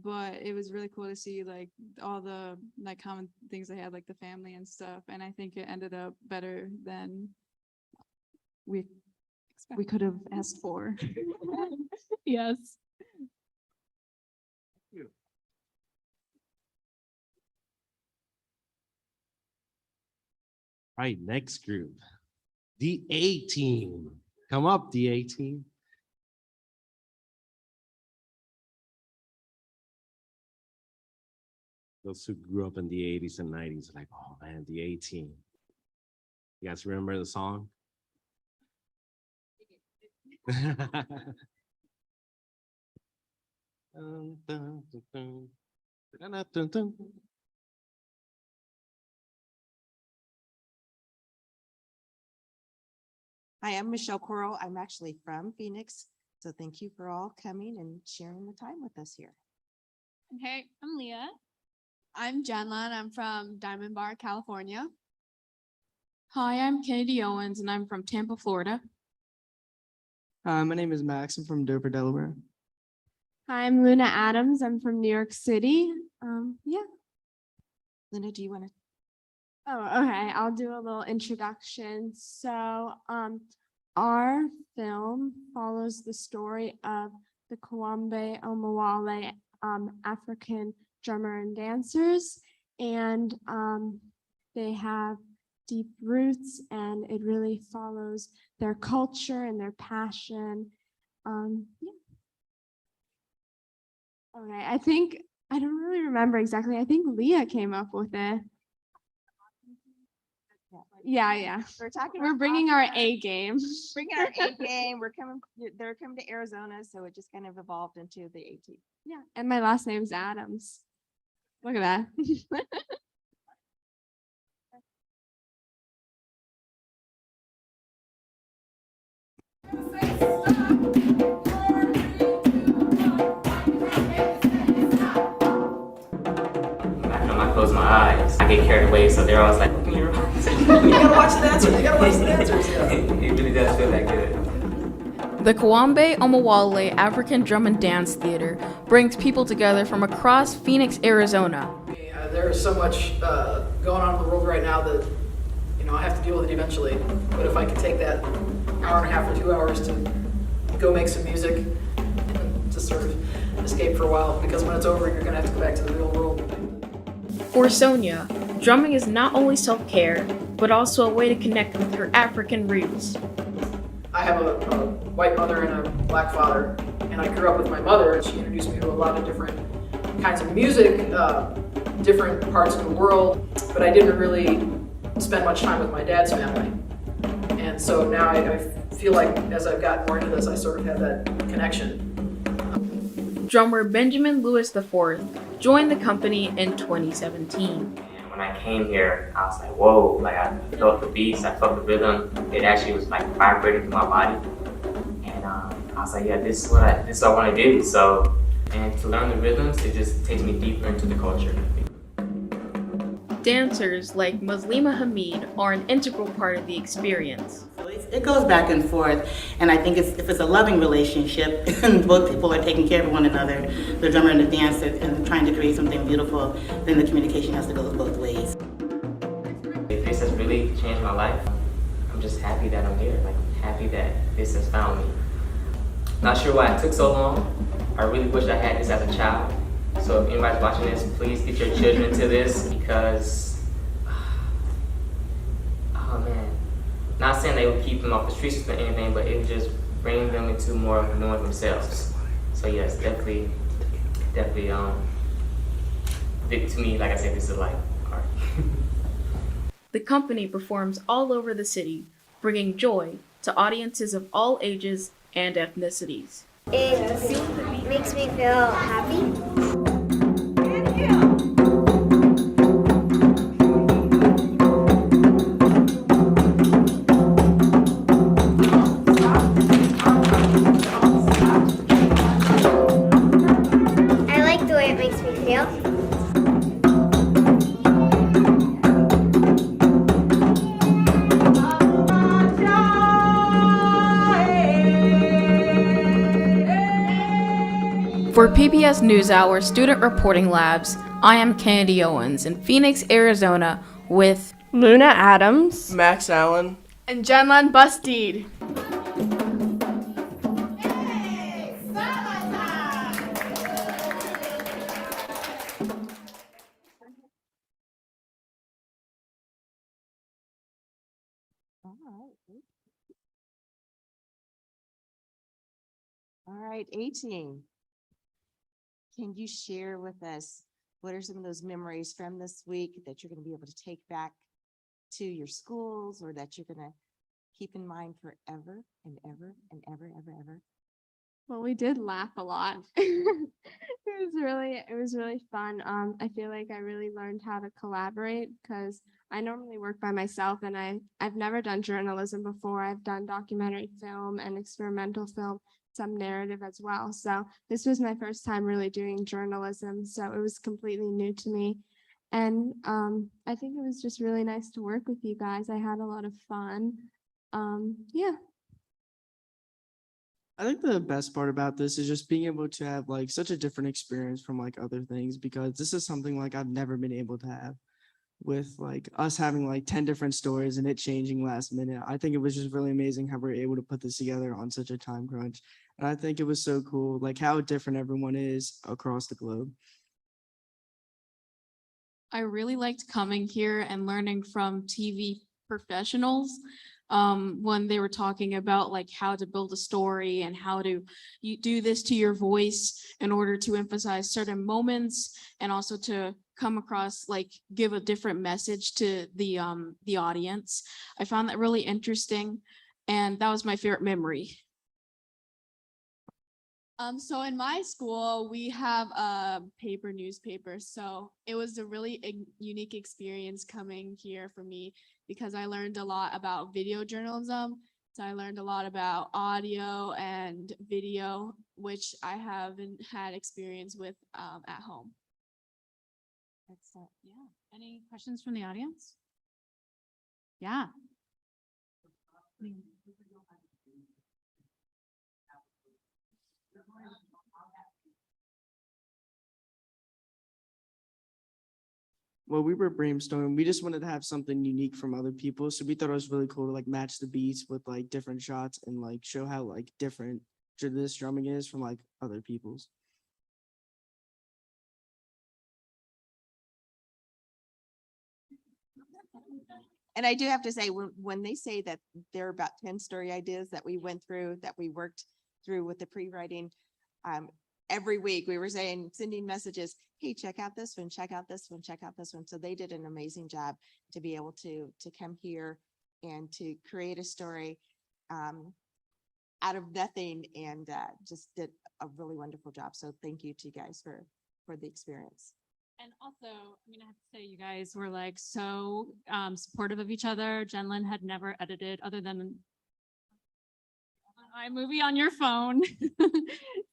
but it was really cool to see like all the like common things they had, like the family and stuff, and I think it ended up better than we could have asked for. Yes. All right, next group, the A team. Come up, the A team. Those who grew up in the 80s and 90s, like, oh man, the 18. You guys remember the song? Hi, I'm Michelle Coral. I'm actually from Phoenix. So thank you for all coming and sharing the time with us here. Hey, I'm Leah. I'm Janlan. I'm from Diamond Bar, California. Hi, I'm Kennedy Owens and I'm from Tampa, Florida. Hi, my name is Max. I'm from Dover, Delaware. Hi, I'm Luna Adams. I'm from New York City. Yeah. Luna, do you want to? Oh, okay. I'll do a little introduction. So, our film follows the story of the Kawambe Omawale African drummer and dancers, and they have deep roots, and it really follows their culture and their passion. Yeah. Okay, I don't really remember exactly. I think Leah came up with it. Yeah. We're bringing our A game. Bringing our A game. They're coming to Arizona, so it just kind of evolved into the AT. Yeah, and my last name's Adams. Look at that. I close my eyes, I get carried away, so they're always like, open your eyes. You gotta watch the dancers, you gotta watch the dancers. It really does feel that good. The Kawambe Omawale African Drum and Dance Theater brings people together from across Phoenix, Arizona. There's so much going on in the world right now that, I have to deal with it eventually. But if I could take that hour and a half or 2 hours to go make some music and to sort of escape for a while, because when it's over, you're gonna have to go back to the real world. For Sonia, drumming is not only self-care, but also a way to connect with her African roots. I have a white mother and a black father, and I grew up with my mother, and she introduced me to a lot of different kinds of music, different parts of the world, but I didn't really spend much time with my dad's family. And so now I feel like as I've gotten more into this, I sort of have that connection. Drummer Benjamin Lewis IV joined the company in 2017. When I came here, I was like, whoa, like I felt the beats, I felt the rhythm. It actually was like vibrating through my body. And I was like, yeah, this is what I want to do. So, and to learn the rhythms, it just takes me deeper into the culture. Dancers like Muslima Hamid are an integral part of the experience. It goes back and forth, and I think if it's a loving relationship and both people are taking care of one another, the drummer and the dancer, and trying to create something beautiful, then the communication has to go both ways. This has really changed my life. I'm just happy that I'm here. Like, I'm happy that this has found me. Not sure why it took so long. I really wish I had this as a child. So if anybody's watching this, please get your children into this, because, oh man, not saying they would keep them off the streets or anything, but it would just bring them into more of knowing themselves. So yes, definitely, to me, like I said, this is like art. The company performs all over the city, bringing joy to audiences of all ages and ethnicities. It makes me feel happy. I like the way it makes me feel. For PBS NewsHour Student Reporting Labs, I am Kennedy Owens in Phoenix, Arizona with Luna Adams, Max Allen, and Janlan Bustede. All right, 18. Can you share with us What are some of those memories from this week that you're going to be able to take back to your schools, or that you're going to keep in mind forever and ever and ever, ever, ever? Well, we did laugh a lot. It was really fun. I feel like I really learned how to collaborate because I normally work by myself, and I've never done journalism before. I've done documentary film and experimental film, some narrative as well. So this was my first time really doing journalism. So it was completely new to me. And I think it was just really nice to work with you guys. I had a lot of fun. Yeah. I think the best part about this is just being able to have like such a different experience from like other things, because this is something like I've never been able to have, with like us having like 10 different stories and it changing last minute. I think it was just really amazing how we're able to put this together on such a time crunch. And I think it was so cool, like how different everyone is across the globe. I really liked coming here and learning from TV professionals when they were talking about like how to build a story and how to you do this to your voice in order to emphasize certain moments, and also to come across like give a different message to the audience. I found that really interesting, and that was my favorite memory. So in my school, we have a paper newspaper. So it was a really unique experience coming here for me because I learned a lot about video journalism. So I learned a lot about audio and video, which I haven't had experience with at home. Excellent. Yeah. Any questions from the audience? Yeah. Well, we were brainstorming. We just wanted to have something unique from other people. So we thought it was really cool to like match the beats with like different shots and like show how like different this drumming is from like other people's. And I do have to say, when they say that there are about 10 story ideas that we went through, that we worked through with the pre-writing, every week we were sending messages, hey, check out this one, check out this one, check out this one. So they did an amazing job to be able to come here and to create a story out of nothing, and just did a really wonderful job. So thank you to you guys for the experience. And also, I mean, I have to say, you guys were like so supportive of each other. Jenlyn had never edited other than iMovie on your phone.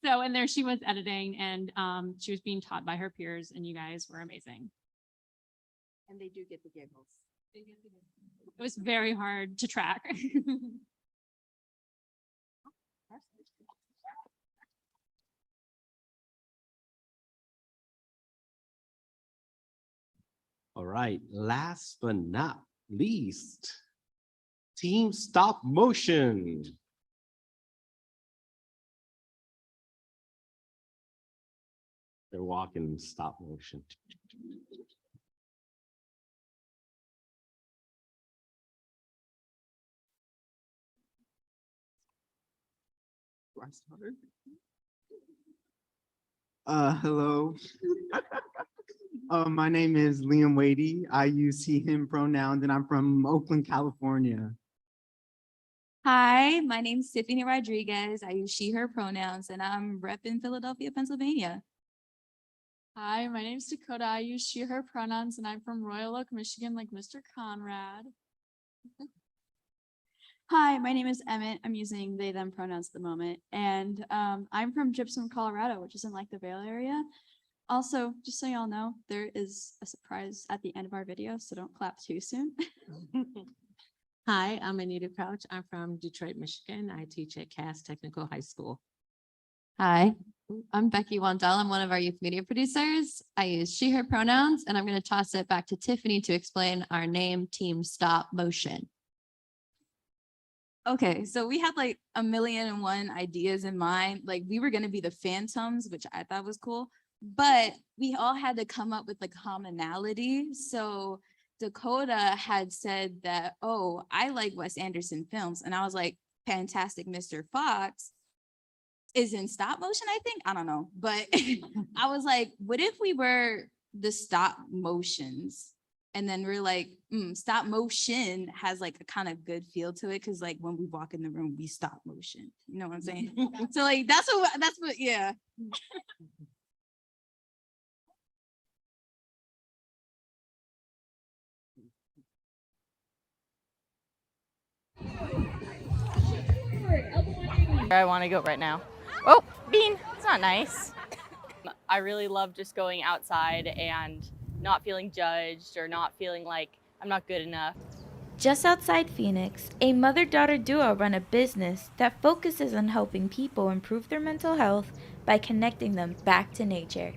So, and there she was editing, and she was being taught by her peers, and you guys were amazing. And they do get the giggles. It was very hard to track. All right, last but not least, Team Stop Motion. They're walking in stop motion. Hello. My name is Liam Wadey. I use he, him pronouns, and I'm from Oakland, California. Hi, my name's Tiffany Rodriguez. I use she, her pronouns, and I'm repping Philadelphia, Pennsylvania. Hi, my name's Dakota. I use she, her pronouns, and I'm from Royal Oak, Michigan, like Mr. Conrad. Hi, my name is Emmett. I'm using they, them pronouns at the moment. And I'm from Gypsum, Colorado, which is in like the Vale area. Also, just so y'all know, there is a surprise at the end of our video, so don't clap too soon. Hi, I'm Anita Crouch. I'm from Detroit, Michigan. I teach at Cass Technical High School. Hi, I'm Becky Wandell. I'm one of our youth media producers. I use she, her pronouns, and I'm going to toss it back to Tiffany to explain our name, Team Stop Motion. Okay, so we had like 1,000,001 ideas in mind. Like we were going to be the Phantoms, which I thought was cool, but we all had to come up with the commonality. So Dakota had said that, oh, I like Wes Anderson films. And I was like, Fantastic Mr. Fox is in stop motion, I think. I don't know. But I was like, what if we were the stop motions. And then we're like, stop motion has like a kind of good feel to it. Cause like when we walk in the room, we stop motion. You know what I'm saying? So like, that's what, yeah. I want to go right now. Oh, bean, it's not nice. I really love just going outside and not feeling judged or not feeling like I'm not good enough. Just outside Phoenix, a mother-daughter duo run a business that focuses on helping people improve their mental health by connecting them back to nature.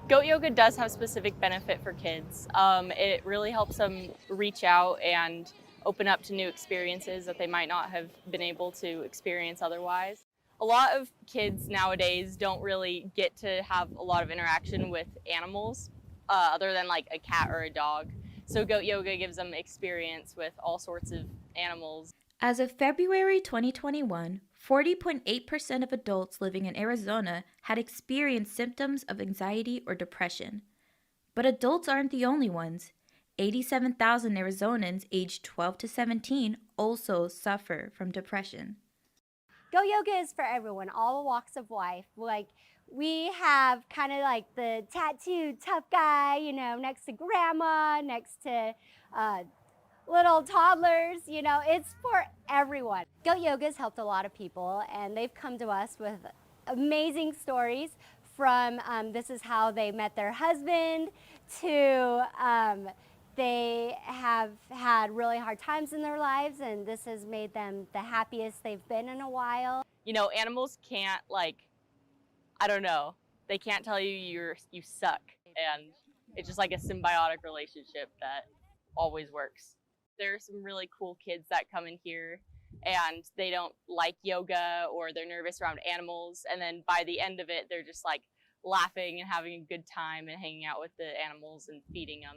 Goat yoga does have specific benefit for kids. It really helps them reach out and open up to new experiences that they might not have been able to experience otherwise. A lot of kids nowadays don't really get to have a lot of interaction with animals other than like a cat or a dog. So goat yoga gives them experience with all sorts of animals. As of February 2021, 40.8% of adults living in Arizona had experienced symptoms of anxiety or depression. But adults aren't the only ones. 87,000 Arizonans aged 12 to 17 also suffer from depression. Goat yoga is for everyone, all walks of life. Like, we have kind of like the tattooed tough guy, you know, next to grandma, next to little toddlers, you know, it's for everyone. Goat yoga has helped a lot of people, and they've come to us with amazing stories from this is how they met their husband to they have had really hard times in their lives, and this has made them the happiest they've been in a while. You know, animals can't I don't know, they can't tell you you suck, and it's just like a symbiotic relationship that always works. There are some really cool kids that come in here and they don't like yoga or they're nervous around animals, and then by the end of it they're just like laughing and having a good time and hanging out with the animals and feeding them.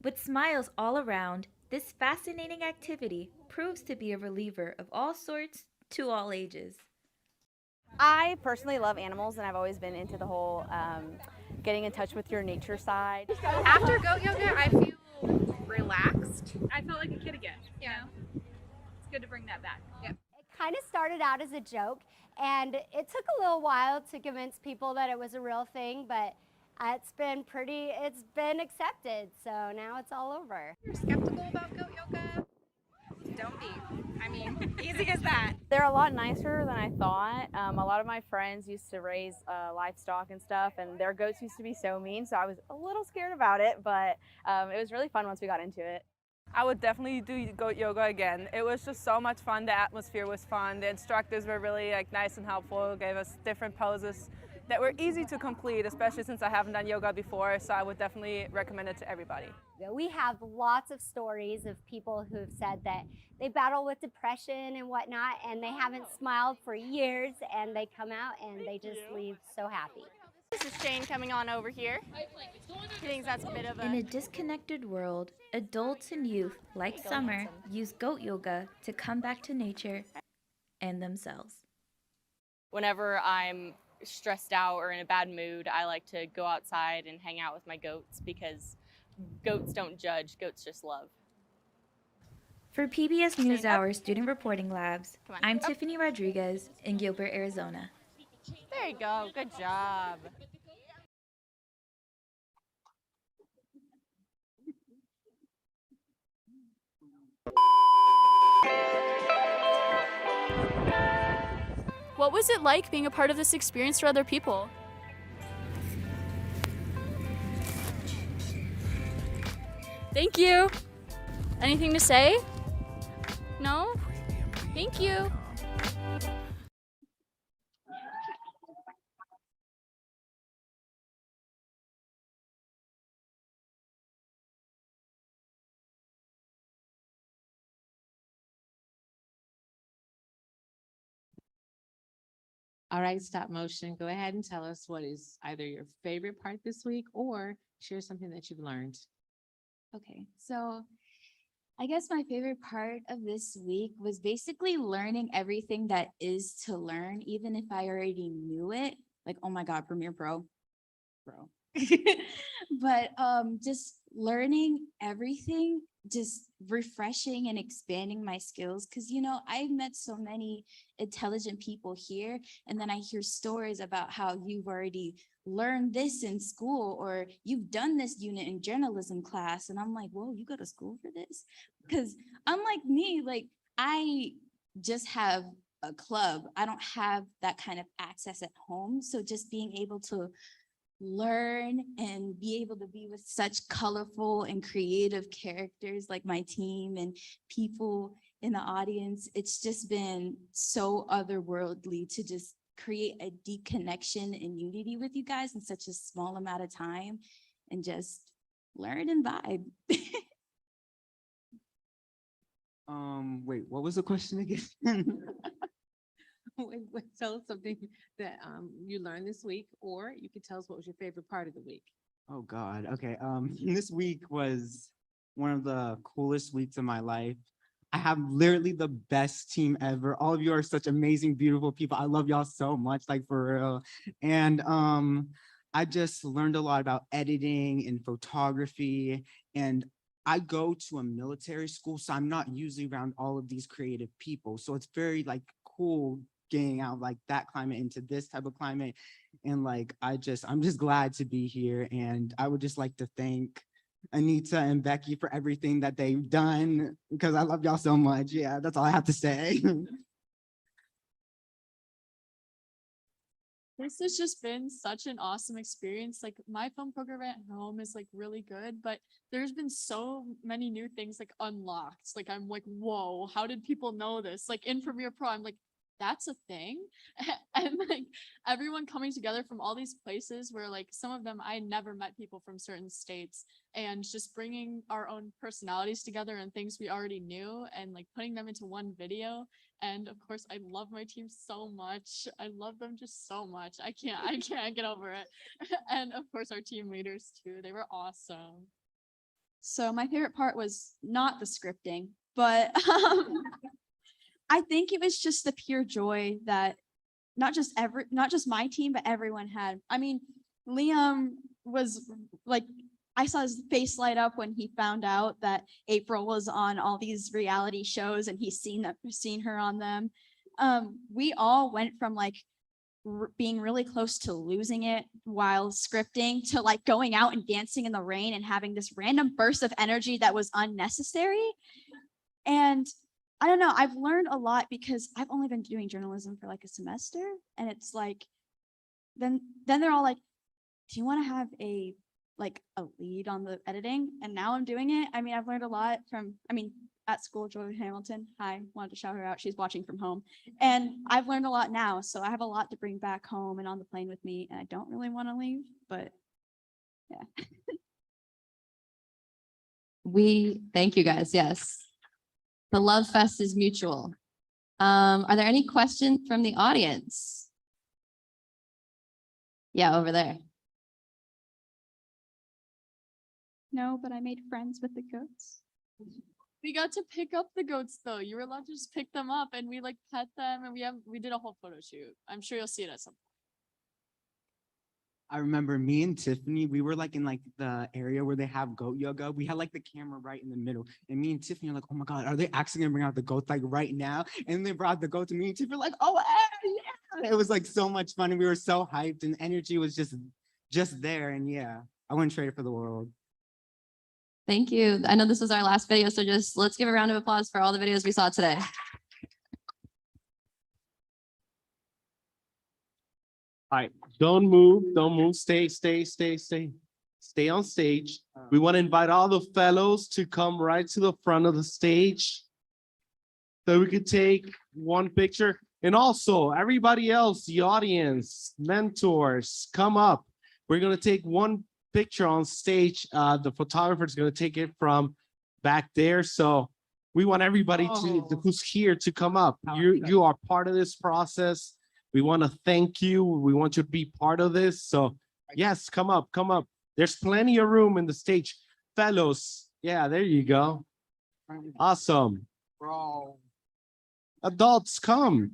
With smiles all around, this fascinating activity proves to be a reliever of all sorts to all ages. I personally love animals, and I've always been into the whole getting in touch with your nature side. After goat yoga, I feel relaxed. I felt like a kid again. Yeah. It's good to bring that back. Yep. It kind of started out as a joke, and it took a little while to convince people that it was a real thing, but it's been accepted, so now it's all over. You're skeptical about goat yoga? Don't be. I mean, easy as that. They're a lot nicer than I thought. A lot of my friends used to raise livestock and stuff, and their goats used to be so mean, so I was a little scared about it, but it was really fun once we got into it. I would definitely do goat yoga again. It was just so much fun. The atmosphere was fun. The instructors were really nice and helpful, gave us different poses that were easy to complete, especially since I haven't done yoga before, so I would definitely recommend it to everybody. We have lots of stories of people who have said that they battle with depression and whatnot, and they haven't smiled for years, and they come out and they just leave so happy. This is Shane coming on over here. He thinks that's a bit of In a disconnected world, adults and youth, like Summer, use goat yoga to come back to nature and themselves. Whenever I'm stressed out or in a bad mood, I like to go outside and hang out with my goats because goats don't judge, goats just love. For PBS NewsHour Student Reporting Labs, I'm Tiffany Rodriguez in Gilbert, Arizona. There you go. Good job. What was it like being a part of this experience for other people? Thank you. Anything to say? No? Thank you. All right, stop motion. Go ahead and tell us what is either your favorite part this week or share something that you've learned. Okay, so I guess my favorite part of this week was basically learning everything that is to learn, even if I already knew it. Like, oh my God, Premiere Pro, bro, But just learning everything, just refreshing and expanding my skills. Cause I've met so many intelligent people here, and then I hear stories about how you've already learned this in school, or you've done this unit in journalism class. And I'm like, whoa, you go to school for this? Cause unlike me, like I just have a club. I don't have that kind of access at home. So just being able to learn and be able to be with such colorful and creative characters like my team and people in the audience, it's just been so otherworldly to just create a deep connection and unity with you guys in such a small amount of time and just learn and vibe. Wait, what was the question again? Wait, tell us something that you learned this week, or you could tell us what was your favorite part of the week. Oh God. Okay. This week was one of the coolest weeks of my life. I have literally the best team ever. All of you are such amazing, beautiful people. I love y'all so much, like for real. And I just learned a lot about editing and photography. And I go to a military school, so I'm not usually around all of these creative people. So it's very like cool getting out like that climate into this type of climate. And like I'm just glad to be here. And I would just like to thank Anita and Becky for everything that they've done, because I love y'all so much. Yeah, that's all I have to say. This has just been such an awesome experience. Like my film program at home is like really good, but there's been so many new things like unlocked. Like I'm like, whoa, how did people know this? Like in Premiere Pro, I'm like, that's a thing. And like everyone coming together from all these places where like some of them I never met people from certain states, and just bringing our own personalities together and things we already knew and like putting them into one video. And of course I love my team so much. I love them just so much. I can't get over it. And of course our team leaders too. They were awesome. So my favorite part was not the scripting, but I think it was just the pure joy that not just my team, but everyone had. I mean, Liam was like, I saw his face light up when he found out that April was on all these reality shows and he's seen her on them. We all went from like being really close to losing it while scripting to like going out and dancing in the rain and having this random burst of energy that was unnecessary. And I don't know, I've learned a lot because I've only been doing journalism for like a semester, and it's like, then they're all like, do you want to have a lead on the editing? And now I'm doing it. I mean, I've learned a lot from, at school, Joy Hamilton, hi, wanted to shout her out. She's watching from home. And I've learned a lot now. So I have a lot to bring back home and on the plane with me. And I don't really want to leave, but yeah. We thank you guys. Yes. The love fest is mutual. Are there any questions from the audience? Yeah, over there. No, but I made friends with the goats. We got to pick up the goats though. You were allowed to just pick them up and we like pet them, and we did a whole photo shoot. I'm sure you'll see it at some point. I remember me and Tiffany, we were like in like the area where they have goat yoga. We had like the camera right in the middle. And me and Tiffany are like, oh my God, are they actually gonna bring out the goats like right now? And they brought the goat to me and Tiffany were like, oh yeah. It was like so much fun. And we were so hyped and energy was just there. And yeah, I wouldn't trade it for the world. Thank you. I know this is our last video, so just let's give a round of applause for all the videos we saw today. All right, don't move, stay on stage. We want to invite all the fellows to come right to the front of the stage so we could take one picture. And also everybody else, the audience, mentors, come up. We're going to take one picture on stage. The photographer is going to take it from back there. So we want everybody who's here to come up. You are part of this process. We want to thank you. We want you to be part of this. So yes, come up. There's plenty of room in the stage. Fellows, yeah, there you go. Awesome. Adults, come.